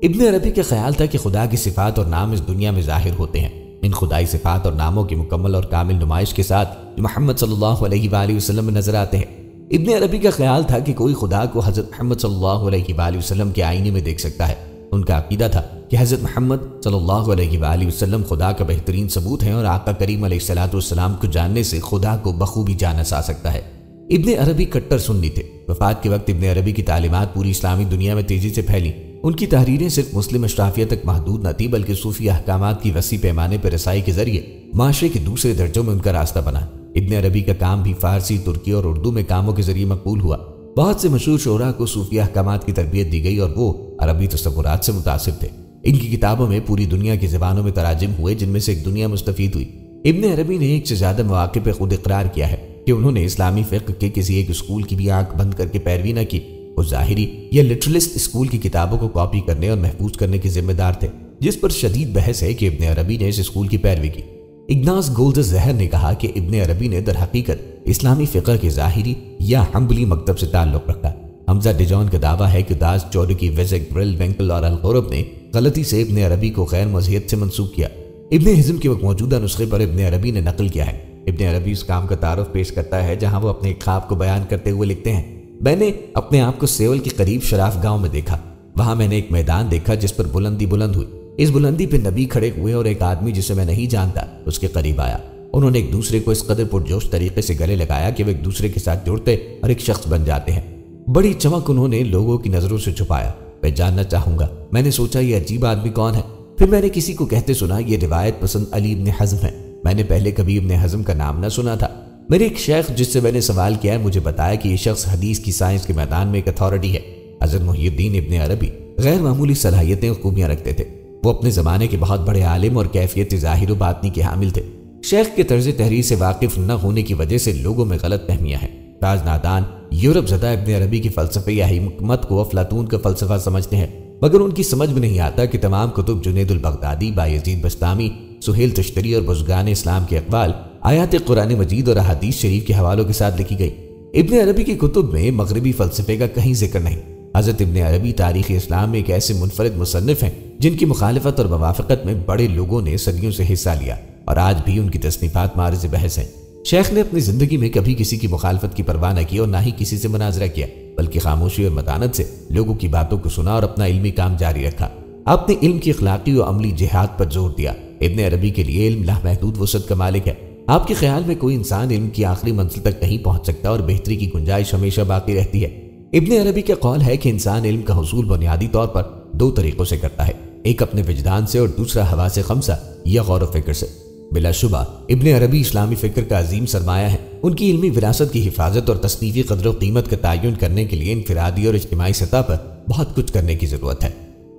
A: ابن عربی کا خیال تھا کہ خدا کی صفات اور نام اس دنیا میں ظاہر ہوتے ہیں۔ ان خدائی صفات اور ناموں کی مکمل اور کامل نمائش کے ساتھ جو محمد صلی اللہ علیہ وآلہ وسلم میں نظر آتے ہیں۔ ابن عربی کا خیال تھا کہ کوئی خدا کو حضرت محمد صلی اللہ علیہ وآلہ وسلم کے آئینے میں دیکھ سکتا ہے۔ ان کا عقیدہ تھا کہ حضرت محمد صلی اللہ علیہ وآلہ وسلم خدا کا بہترین ثبوت ہیں اور آقا کریم علیہ السلام کو جاننے سے خدا کو بخوبی جانا جا سکتا ہے۔ ابن عربی کٹر سنی تھے۔ وفات کے وقت ابن عربی کی تعلیمات پوری اسلامی دنیا میں تیزی سے پھیلی۔ ان کی تحریریں صرف مسلم اشرافیہ تک محدود نہ تھی بلکہ صوفی احکامات کی وسیع پیمانے پر رسائی کے ذریعے معاشرے کے دوسرے درجوں میں ان کا راستہ بنا۔ ابن عربی کا کام بھی فارسی، ترکی اور اردو میں کاموں کے ذریعے مقبول ہوا۔ بہت سے مشہور شعراء کو صوفی احکامات کی تربیت دی گئی اور وہ عربی تصورات سے متاثر تھے۔ ان کی کتابوں میں پوری دنیا کی زبانوں میں تراجم ہوئے جن میں سے ایک دنیا مستفید ہوئی۔ ابن عربی نے ایک سے زیادہ مواقع پہ خود اقرار کیا ہے کہ انہوں نے اسلامی فقہ کے کسی ایک اسکول کی بھی آنکھ بند کر کے پیروی نہ کی۔ وہ ظاہری یا لٹرلسٹ اسکول کی کتابوں کو کاپی کرنے اور محفوظ کرنے کے ذمہ دار تھے، جس پر شدید بحث ہے کہ ابن عربی نے اس اسکول کی پیروی کی۔ اگناس گولڈز زہر نے کہا کہ ابن عربی نے در حقیقت اسلامی فقہ کے ظاہری یا حنبلی مکتب سے تعلق رکھا۔ حمزہ ڈیجون کا دعویٰ ہے کہ داس چودکی، ویزک، برل، وینکل اور الغورب نے غلطی سے ابن عربی کو غیر مذہبیت سے منسوب کیا۔ ابن حزم کے موجودہ نسخے پر ابن عربی نے نقل کیا ہے۔ ابن عربی اس کام کا تعارف پیش کرتا ہے جہاں وہ اپنے خواب کو بیان کرتے ہوئے لکھتے ہیں: میں نے اپنے آپ کو سیول کے قریب شراف گاؤں میں دیکھا۔ وہاں میں نے ایک میدان دیکھا جس پر بلندی بلند ہوئی۔ اس بلندی پہ نبی کھڑے ہوئے اور ایک آدمی جسے میں نہیں جانتا اس کے قریب آیا۔ انہوں نے ایک دوسرے کو اس قدر پرجوش طریقے سے گلے لگایا کہ وہ ایک دوسرے کے ساتھ جڑتے اور ایک شخص بن جاتے ہیں۔ بڑی چمک انہوں نے لوگوں کی نظروں سے چھپایا۔ میں جاننا چاہوں گا۔ میں نے سوچا یہ عجیب آدمی کون ہے؟ پھر میں نے کسی کو کہتے سنا یہ روایت پسند علی ابن حزم ہے۔ میں نے پہلے کبھی ابن حزم کا نام نہ سنا تھا۔ میرے ایک شیخ جس سے میں نے سوال کیا ہے مجھے بتایا کہ یہ شخص حدیث کی سائنس کے میدان میں ایک اتھارٹی ہے۔ حضرت محی الدین ابن عربی غیر معمولی صلاحیتیں اور خوبیاں رکھتے تھے۔ وہ اپنے زمانے کے بہت بڑے عالم اور کیفیت ظاہر و باطنی کے حامل تھے۔ شیخ کے طرز تحریر سے واقف نہ ہونے کی وجہ سے لوگوں میں غلط فہمیاں ہیں۔ بعض نادان یورپ زدہ ابن عربی کی فلسفے حکمت کو افلاطون کا فلسفہ سمجھتے ہیں، مگر ان کی سمجھ میں نہیں آتا کہ تمام کتب جنید البغدادی، بایزید بستامی سہیل تشتری اور بزرگان اسلام کے اقوال آیات قرآن مجید اور احادیث شریف کے حوالوں کے ساتھ لکھی گئی۔ ابن عربی کی کتب میں مغربی فلسفے کا کہیں ذکر نہیں۔ حضرت ابن عربی تاریخ اسلام میں ایک ایسے منفرد مصنف ہیں جن کی مخالفت اور موافقت میں بڑے لوگوں نے صدیوں سے حصہ لیا اور آج بھی ان کی تصنیفات معرض بحث ہیں۔ شیخ نے اپنی زندگی میں کبھی کسی کی مخالفت کی پرواہ نہ کی اور نہ ہی کسی سے مناظرہ کیا، بلکہ خاموشی اور متانت سے لوگوں کی باتوں کو سنا اور اپنا علمی کام جاری رکھا۔ آپ نے علم کی اخلاقی و عملی جہاد پر زور دیا۔ ابن عربی کے لیے علم لامحدود وسعت کا مالک ہے۔ آپ کے خیال میں کوئی انسان علم کی آخری منزل تک نہیں پہنچ سکتا اور بہتری کی گنجائش ہمیشہ باقی رہتی ہے۔ ابن عربی کا قول ہے کہ انسان علم کا حصول بنیادی طور پر دو طریقوں سے کرتا ہے، ایک اپنے وجدان سے اور دوسرا حواس خمسہ یا غور و فکر سے۔ بلا شبہ ابن عربی اسلامی فکر کا عظیم سرمایہ ہے۔ ان کی علمی وراثت کی حفاظت اور تصنیفی قدر و قیمت کا تعین کرنے کے لیے انفرادی اور اجتماعی سطح پر بہت کچھ کرنے کی ضرورت ہے۔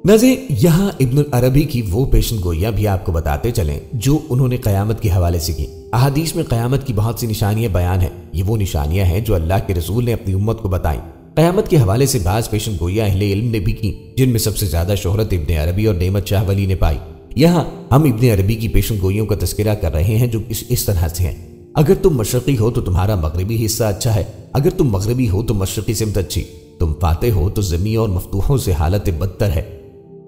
A: ناظرین، یہاں ابن عربی کی وہ پیشن گوئیاں بھی آپ کو بتاتے چلیں جو انہوں نے قیامت کے حوالے سے کی۔ احادیث میں قیامت کی بہت سی نشانیاں بیان ہیں۔ یہ وہ نشانیاں ہیں جو اللہ کے رسول نے اپنی امت کو بتائیں۔ قیامت کے حوالے سے بعض پیشن گوئیاں اہل علم نے بھی کی، جن میں سب سے زیادہ شہرت ابن عربی اور نعمت شاہ ولی نے پائی۔ یہاں ہم ابن عربی کی پیشن گوئیوں کا تذکرہ کر رہے ہیں جو اس طرح سے ہیں: اگر تم مشرقی ہو تو تمہارا مغربی حصہ اچھا ہے، اگر تم مغربی ہو تو مشرقی سمت اچھی، تم فاتح ہو تو زمین اور مفتوحوں سے حالت بدتر ہے،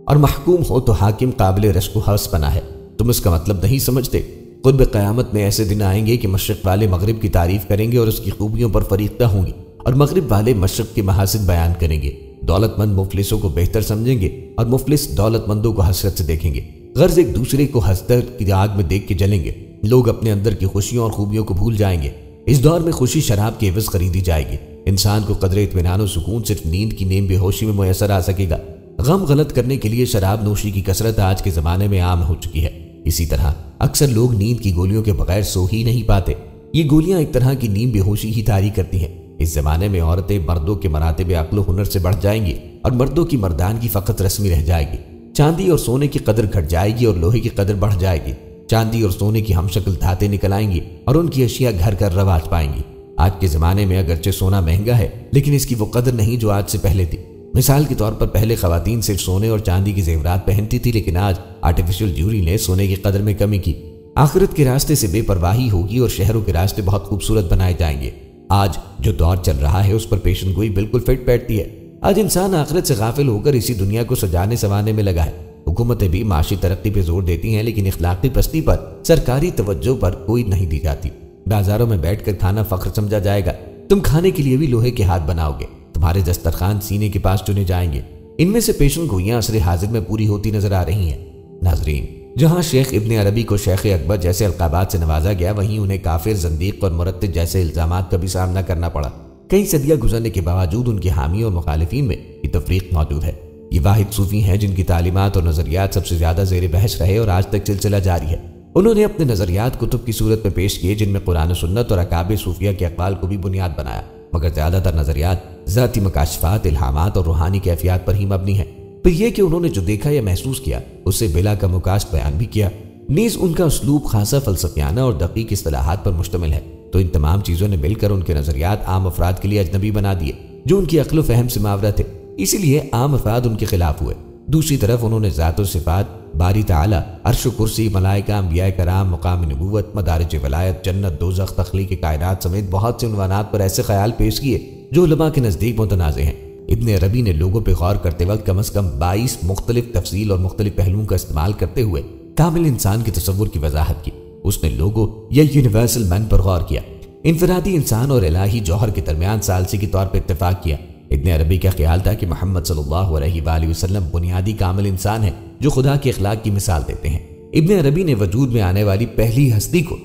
A: اور محکوم ہو تو حاکم قابل رشک و حوس پنا ہے۔ تم اس کا مطلب نہیں سمجھتے؟ قرب قیامت میں ایسے دن آئیں گے کہ مشرق والے مغرب کی تعریف کریں گے اور اس کی خوبیوں پر فریختہ ہوں گے، اور مغرب والے مشرق کے محاسن بیان کریں گے۔ دولت مند مفلسوں کو بہتر سمجھیں گے اور مفلس دولت مندوں کو حسرت سے دیکھیں گے۔ غرض ایک دوسرے کو حسرت کی آگ میں دیکھ کے جلیں گے۔ لوگ اپنے اندر کی خوشیوں اور خوبیوں کو بھول جائیں گے۔ اس دور میں خوشی شراب کے عوض خریدی جائے گی۔ انسان کو قدر اطمینان و سکون صرف نیند کی نیم بے ہوشی میں میسر آ سکے گا۔ غم غلط کرنے کے لیے شراب نوشی کی کثرت آج کے زمانے میں عام ہو چکی ہے۔ اسی طرح اکثر لوگ نیند کی گولیوں کے بغیر سو ہی نہیں پاتے۔ یہ گولیاں ایک طرح کی نیم بے ہوشی ہی طاری کرتی ہیں۔ اس زمانے میں عورتیں مردوں کے مراتب عقل و ہنر سے بڑھ جائیں گی اور مردوں کی مردانگی فقط رسمی رہ جائے گی۔ چاندی اور سونے کی قدر گھٹ جائے گی اور لوہے کی قدر بڑھ جائے گی۔ چاندی اور سونے کی ہم شکل دھاتیں نکل آئیں گی اور ان کی اشیاء گھر گھر رواج پائیں گی۔ آج کے زمانے میں اگرچہ سونا مہنگا ہے لیکن اس کی وہ قدر نہیں جو آج سے پہلے تھی۔ مثال کے طور پر پہلے خواتین صرف سونے اور چاندی کے زیورات پہنتی تھی، لیکن آج آرٹیفیشل جیوری نے سونے کی قدر میں کمی کی۔ آخرت کے راستے سے بے پرواہی ہوگی اور شہروں کے راستے بہت خوبصورت بنائے جائیں گے۔ آج جو دور چل رہا ہے اس پر پیشن گوئی بالکل فٹ بیٹھتی ہے۔ آج انسان آخرت سے غافل ہو کر اسی دنیا کو سجانے سنوارنے میں لگا ہے۔ حکومتیں بھی معاشی ترقی پہ زور دیتی ہیں لیکن اخلاقی پستی پر سرکاری توجہ پر کوئی نہیں دی جاتی۔ بازاروں میں بیٹھ کر کھانا فخر سمجھا جائے گا۔ تم کھانے کے لیے بھی لوہے کے ہاتھ بناؤ گے۔ تمہارے دسترخوان سینے کے پاس چنے جائیں گے۔ ان میں سے پیشن گوئیاں عصر حاضر میں پوری ہوتی نظر آ رہی ہیں۔ ناظرین، جہاں شیخ ابن عربی کو شیخ اکبر جیسے القابات سے نوازا گیا، وہیں انہیں کافر، زندیق اور مرتد جیسے الزامات کا بھی سامنا کرنا پڑا۔ کئی صدیاں گزرنے کے باوجود ان کے حامی اور مخالفین میں یہ تفریق موجود ہے۔ یہ واحد صوفی ہیں جن کی تعلیمات اور نظریات سب سے زیادہ زیر بحث رہے اور آج تک سلسلہ جاری ہے۔ انہوں نے اپنے نظریات کتب کی صورت میں پیش کیے جن میں قرآن و سنت اور اکابر صوفیہ کے اقوال کو بھی بنیاد بنایا، مگر زیادہ تر نظریات ذاتی مکاشفات، الہامات اور روحانی کیفیات پر ہی مبنی ہیں۔ پھر یہ کہ انہوں نے جو دیکھا یا محسوس کیا اسے بلا کا مکاشف بیان بھی کیا۔ نیز ان کا اسلوب خاصا فلسفیانہ اور دقیق اصطلاحات پر مشتمل ہے، تو ان تمام چیزوں نے مل کر ان کے نظریات عام افراد کے لیے اجنبی بنا دیے جو ان کی عقل و فہم سے ماورا تھے، اسی لیے عام افراد ان کے خلاف ہوئے۔ دوسری طرف انہوں نے ذات و صفات، باری تعالی، عرش و کرسی، ملائکہ، انبیاء کرام، مقام نبوت، مدارج ولایت، جنت، دوزخ، تخلیق کائنات سمیت بہت سے عنوانات پر ایسے خیال پیش کیے جو علماء کے نزدیک متنازع ہیں۔ ابن عربی نے لوگوں پہ غور کرتے وقت کم از کم 22 مختلف تفصیل اور مختلف پہلوؤں کا استعمال کرتے ہوئے کامل انسان کے تصور کی وضاحت کی۔ اس نے لوگوں یا یونیورسل مین پر غور کیا، انفرادی انسان اور الہی جوہر کے درمیان ثالثی کے طور پر اتفاق کیا۔ ابن عربی کا خیال تھا کہ محمد صلی اللہ علیہ وآلہ وسلم بنیادی کامل انسان ہے جو خدا کے اخلاق کی مثال دیتے ہیں۔ ابن عربی نے وجود میں آنے والی پہلی ہستی کو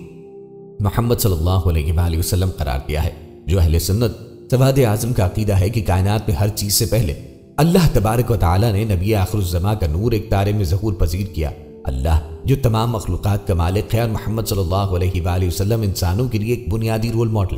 A: محمد صلی اللہ علیہ وآلہ وسلم قرار دیا ہے۔ جو اہل سنت سواد اعظم کا عقیدہ ہے کہ کائنات میں ہر چیز سے پہلے اللہ تبارک و تعالی نے نبی آخر الزماں کا نور ایک تارے میں ظہور پذیر کیا۔ اللہ جو تمام مخلوقات کا مالک ہے اور محمد صلی اللہ علیہ وآلہ وسلم انسانوں کے لیے ایک بنیادی رول ماڈل۔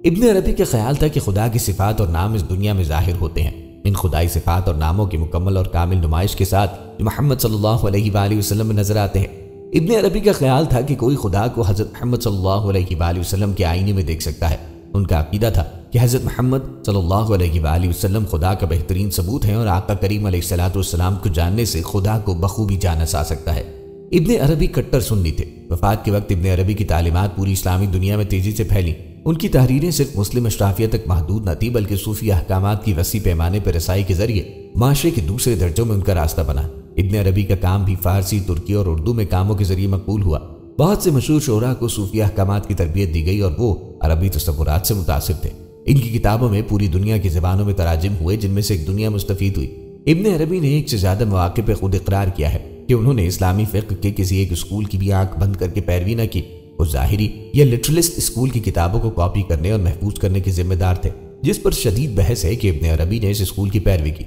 A: ابن عربی کا خیال تھا کہ خدا کی صفات اور نام اس دنیا میں ظاہر ہوتے ہیں۔ ان خدائی صفات اور ناموں کی مکمل اور کامل نمائش کے ساتھ جو محمد صلی اللہ علیہ وآلہ وسلم میں نظر آتے ہیں۔ ابن عربی کا خیال تھا کہ کوئی خدا کو حضرت محمد صلی اللہ علیہ وآلہ وسلم کے آئینے میں دیکھ سکتا ہے۔ ان کا عقیدہ تھا کہ حضرت محمد صلی اللہ علیہ وآلہ وسلم خدا کا بہترین ثبوت ہیں اور آقا کریم علیہ الصلوۃ والسلام کو جاننے سے خدا کو بخوبی جانا جا سکتا ہے۔ ابن عربی کٹر سنی تھے۔ وفات کے وقت ابن عربی کی تعلیمات پوری اسلامی دنیا میں تیزی سے پھیلیں۔ ان کی تحریریں صرف مسلم اشرافیہ تک محدود نہ تھی بلکہ صوفی احکامات کی وسیع پیمانے پر رسائی کے ذریعے معاشرے کے دوسرے درجوں میں ان کا راستہ بنا۔ ابن عربی کا کام بھی فارسی، ترکی اور اردو میں کاموں کے ذریعے مقبول ہوا۔ بہت سے مشہور شعراء کو صوفی احکامات کی تربیت دی گئی اور وہ عربی تصورات سے متاثر تھے۔ ان کی کتابوں میں پوری دنیا کی زبانوں میں تراجم ہوئے جن میں سے ایک دنیا مستفید ہوئی۔ ابن عربی نے ایک سے زیادہ مواقع پہ خود اقرار کیا ہے کہ انہوں نے اسلامی فقہ کے کسی ایک اسکول کی بھی آنکھ بند کر کے پیروی نہ کی۔ وہ ظاہری یا لٹرلسٹ اسکول کی کتابوں کو کاپی کرنے اور محفوظ کرنے کے ذمہ دار تھے، جس پر شدید بحث ہے کہ ابن عربی نے اس اسکول کی پیروی کی۔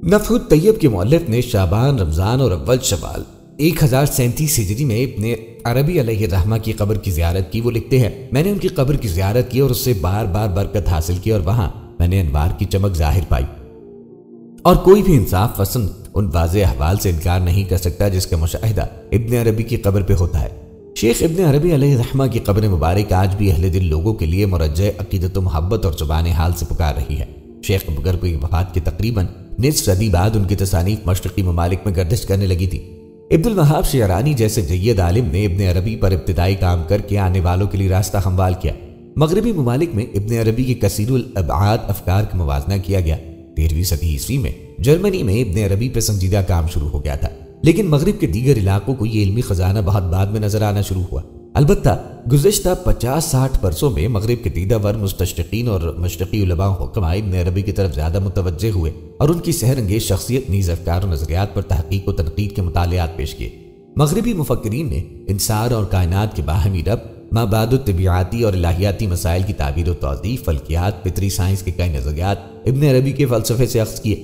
A: نفح الطیب کے مؤلف نے شعبان، رمضان اور اول شوال 1037 ہجری میں ابن عربی علیہ الرحمہ کی قبر کی زیارت کی۔ وہ لکھتے ہیں، میں نے ان کی قبر کی زیارت کی اور اس سے بار بار برکت حاصل کی اور وہاں میں نے انوار کی چمک ظاہر پائی، اور کوئی بھی انصاف پسند ان واضح احوال سے انکار نہیں کر سکتا جس کا مشاہدہ ابن عربی کی قبر پہ ہوتا ہے۔ شیخ ابن عربی علیہ الرحمہ کی قبر مبارک آج بھی اہل دل لوگوں کے لیے مرجع عقیدت و محبت اور زبان حال سے پکار رہی ہے۔ شیخ ابن کی وفات کے تقریباً نصف صدی بعد ان کی تصانیف مشرقی ممالک میں گردش کرنے لگی تھی۔ عبد الوہاب شعرانی جیسے جید عالم نے ابن عربی پر ابتدائی کام کر کے آنے والوں کے لیے راستہ ہموار کیا۔ مغربی ممالک میں ابن عربی کے کثیر الابعاد افکار کا موازنہ کیا گیا۔ 13ویں صدی عیسوی میں جرمنی میں ابن عربی پر سنجیدہ کام شروع ہو گیا تھا، لیکن مغرب کے دیگر علاقوں کو یہ علمی خزانہ بہت بعد میں نظر آنا شروع ہوا۔ البتہ گزشتہ 50-60 برسوں میں مغرب کے دیدہ ور مستشرقین اور مشرقی علماء حکماء ابن عربی کی طرف زیادہ متوجہ ہوئے اور ان کی سحر انگیز شخصیت نیز افکار و نظریات پر تحقیق و تنقید کے مطالعات پیش کیے۔ مغربی مفکرین نے انسان اور کائنات کے باہمی ربط، مابعد الطبیعاتی اور الہیاتی مسائل کی تعبیر و توضیح، فلکیات، فطری سائنس کے کئی نظریات ابن عربی کے فلسفے سے اخذ کیے۔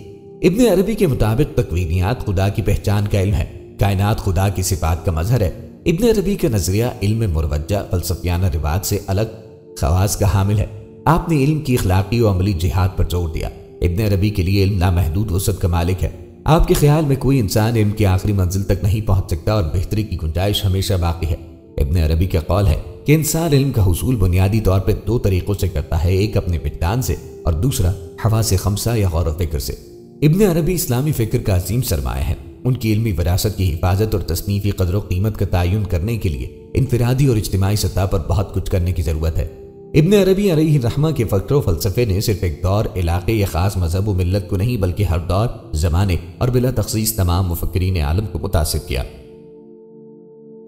A: ابن عربی کے مطابق تکوینیات خدا کی پہچان کا علم ہے، کائنات خدا کی صفات کا مظہر ہے۔ ابن عربی کا نظریہ علم مروجہ فلسفیانہ روایت سے الگ خواص کا حامل ہے۔ آپ نے علم کی اخلاقی و عملی جہاد پر زور دیا۔ ابن عربی کے لیے علم لامحدود وسعت کا مالک ہے۔ آپ کے خیال میں کوئی انسان علم کی آخری منزل تک نہیں پہنچ سکتا اور بہتری کی گنجائش ہمیشہ باقی ہے۔ ابن عربی کا قول ہے کہ انسان علم کا حصول بنیادی طور پر 2 طریقوں سے کرتا ہے، ایک اپنے وجدان سے اور دوسرا حواس خمسہ یا غور و فکر سے۔ ابن عربی اسلامی فکر کا عظیم سرمایہ ہے۔ ان کی علمی وراثت کی حفاظت اور تصنیفی قدر و قیمت کا تعین کرنے کے لیے انفرادی اور اجتماعی سطح پر بہت کچھ کرنے کی ضرورت ہے۔ ابن عربی علیہ الرحمہ کے فکر و فلسفے نے صرف ایک دور، علاقے یا خاص مذہب و ملت کو نہیں بلکہ ہر دور، زمانے اور بلا تخصیص تمام مفکرین عالم کو متاثر کیا۔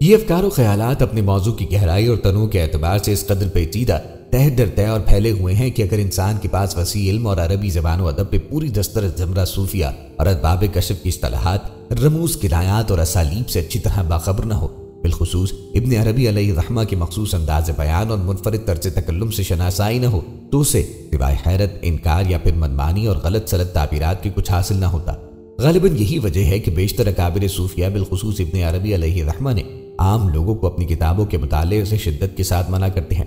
A: یہ افکار و خیالات اپنے موضوع کی گہرائی اور تنوع کے اعتبار سے اس قدر پیچیدہ، تہ در تہ اور پھیلے ہوئے ہیں کہ اگر انسان کے پاس وسیع علم اور عربی زبان و ادب پہ پوری دستر زمرہ صوفیہ اور ارباب کشف کی اصطلاحات، رموز، کنایات اور اسالیب سے اچھی طرح باخبر نہ ہو، بالخصوص ابن عربی علیہ الرحمہ کے مخصوص انداز بیان اور منفرد طرز تکلم سے شناسائی نہ ہو، تو اسے سوائے حیرت، انکار یا پھر منمانی اور غلط سلط تعبیرات کے کچھ حاصل نہ ہوتا۔ غالباً یہی وجہ ہے کہ بیشتر اکابر صوفیہ بالخصوص ابن عربی علیہ الرحمہ نے عام لوگوں کو اپنی کتابوں کے مطالعے سے شدت کے ساتھ منع کرتے ہیں۔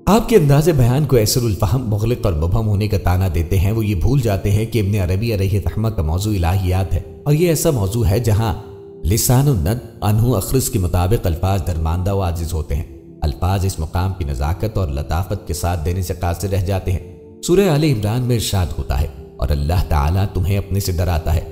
A: آپ کے انداز بیان کو ایسر الفہم، مغلق اور مبہم ہونے کا تانا دیتے ہیں۔ وہ یہ بھول جاتے ہیں کہ ابن عربی علیہ الرحمہ کا موضوع الہیات ہے، اور یہ ایسا موضوع ہے جہاں لسان الند انہو اخرس کے مطابق الفاظ درماندہ و عاجز ہوتے ہیں۔ الفاظ اس مقام کی نزاکت اور لطافت کے ساتھ دینے سے قاصر رہ جاتے ہیں۔ سورہ آل عمران میں ارشاد ہوتا ہے، اور اللہ تعالیٰ تمہیں اپنے سے ڈراتا ہے۔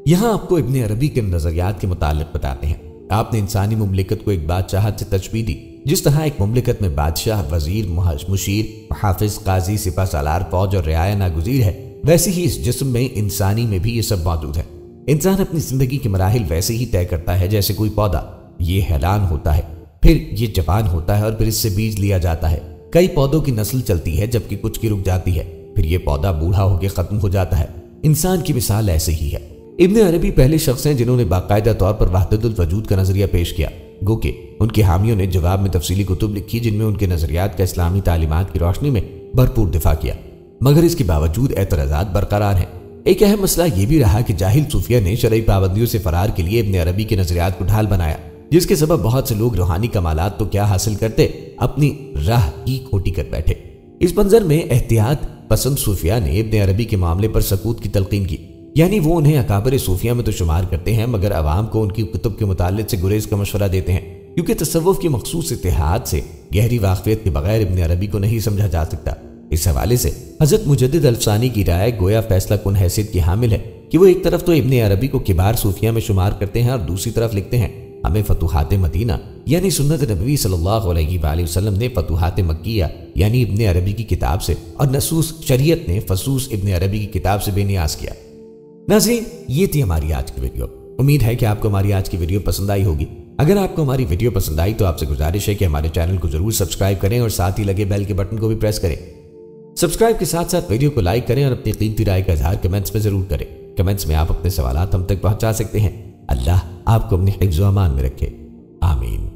A: یہاں آپ کو ابن عربی کے نظریات کے متعلق بتاتے ہیں۔ آپ نے انسانی مملکت کو ایک بادشاہت سے تشبیہ دی۔ جس طرح ایک مملکت میں بادشاہ، وزیر، مشیر، محافظ، قاضی، سپہ سالار، فوج اور رعایا ناگزیر ہے، ویسے ہی اس جسم میں، انسانی میں بھی یہ سب موجود ہے۔ انسان اپنی زندگی کے مراحل ویسے ہی طے کرتا ہے جیسے کوئی پودا۔ یہ حیران ہوتا ہے، پھر یہ جوان ہوتا ہے اور پھر اس سے بیج لیا جاتا ہے۔ کئی پودوں کی نسل چلتی ہے جبکہ کچھ کی رک جاتی ہے، پھر یہ پودا بوڑھا ہو کے ختم ہو جاتا ہے۔ انسان کی مثال ایسے ہی ہے۔ ابن عربی پہلے شخص ہیں جنہوں نے باقاعدہ طور پر وحدت الوجود کا نظریہ پیش کیا، گو کہ ان کے حامیوں نے جواب میں تفصیلی کتب لکھی جن میں ان کے نظریات کا اسلامی تعلیمات کی روشنی میں بھرپور دفاع کیا، مگر اس کے باوجود اعتراضات برقرار ہیں۔ ایک اہم مسئلہ یہ بھی رہا کہ جاہل صوفیہ نے شرعی پابندیوں سے فرار کے لیے ابن عربی کے نظریات کو ڈھال بنایا، جس کے سبب بہت سے لوگ روحانی کمالات تو کیا حاصل کرتے، اپنی راہ ہی کھوٹی کر بیٹھے۔ اس منظر میں احتیاط پسند صوفیہ نے ابن عربی کے معاملے پر سکوت کی تلقین کی، یعنی وہ انہیں اکابر صوفیہ میں تو شمار کرتے ہیں مگر عوام کو ان کی کتب کے مطالعے سے گریز کا مشورہ دیتے ہیں، کیونکہ تصوف کی مخصوص اتحاد سے گہری واقفیت کے بغیر ابن عربی کو نہیں سمجھا جا سکتا۔ اس حوالے سے حضرت مجدد الفسانی کی رائے گویا فیصلہ کن حیثیت کی حامل ہے کہ وہ ایک طرف تو ابن عربی کو کبار صوفیہ میں شمار کرتے ہیں اور دوسری طرف لکھتے ہیں ہمیں فتوحات مدینہ یعنی سنت نبوی صلی اللہ علیہ وآلہ وسلم نے فتوحات مکیہ یعنی ابن عربی کی کتاب سے اور نصوص شریعت نے فصوص ابن عربی کی کتاب سے بے نیاز کیا۔ ناظرین، یہ تھی ہماری آج کی ویڈیو۔ امید ہے کہ آپ کو ہماری آج کی ویڈیو پسند آئی ہوگی۔ اگر آپ کو ہماری ویڈیو پسند آئی تو آپ سے گزارش ہے کہ ہمارے چینل کو ضرور سبسکرائب کریں اور ساتھ ہی لگے بیل کے بٹن کو بھی پریس کریں۔ سبسکرائب کے ساتھ ساتھ ویڈیو کو لائک کریں اور اپنی قیمتی رائے کا اظہار کمنٹس میں ضرور کریں۔ کمنٹس میں آپ اپنے سوالات ہم تک پہنچا سکتے ہیں۔ اللہ آپ کو اپنے حفظ و امان میں رکھے، آمین۔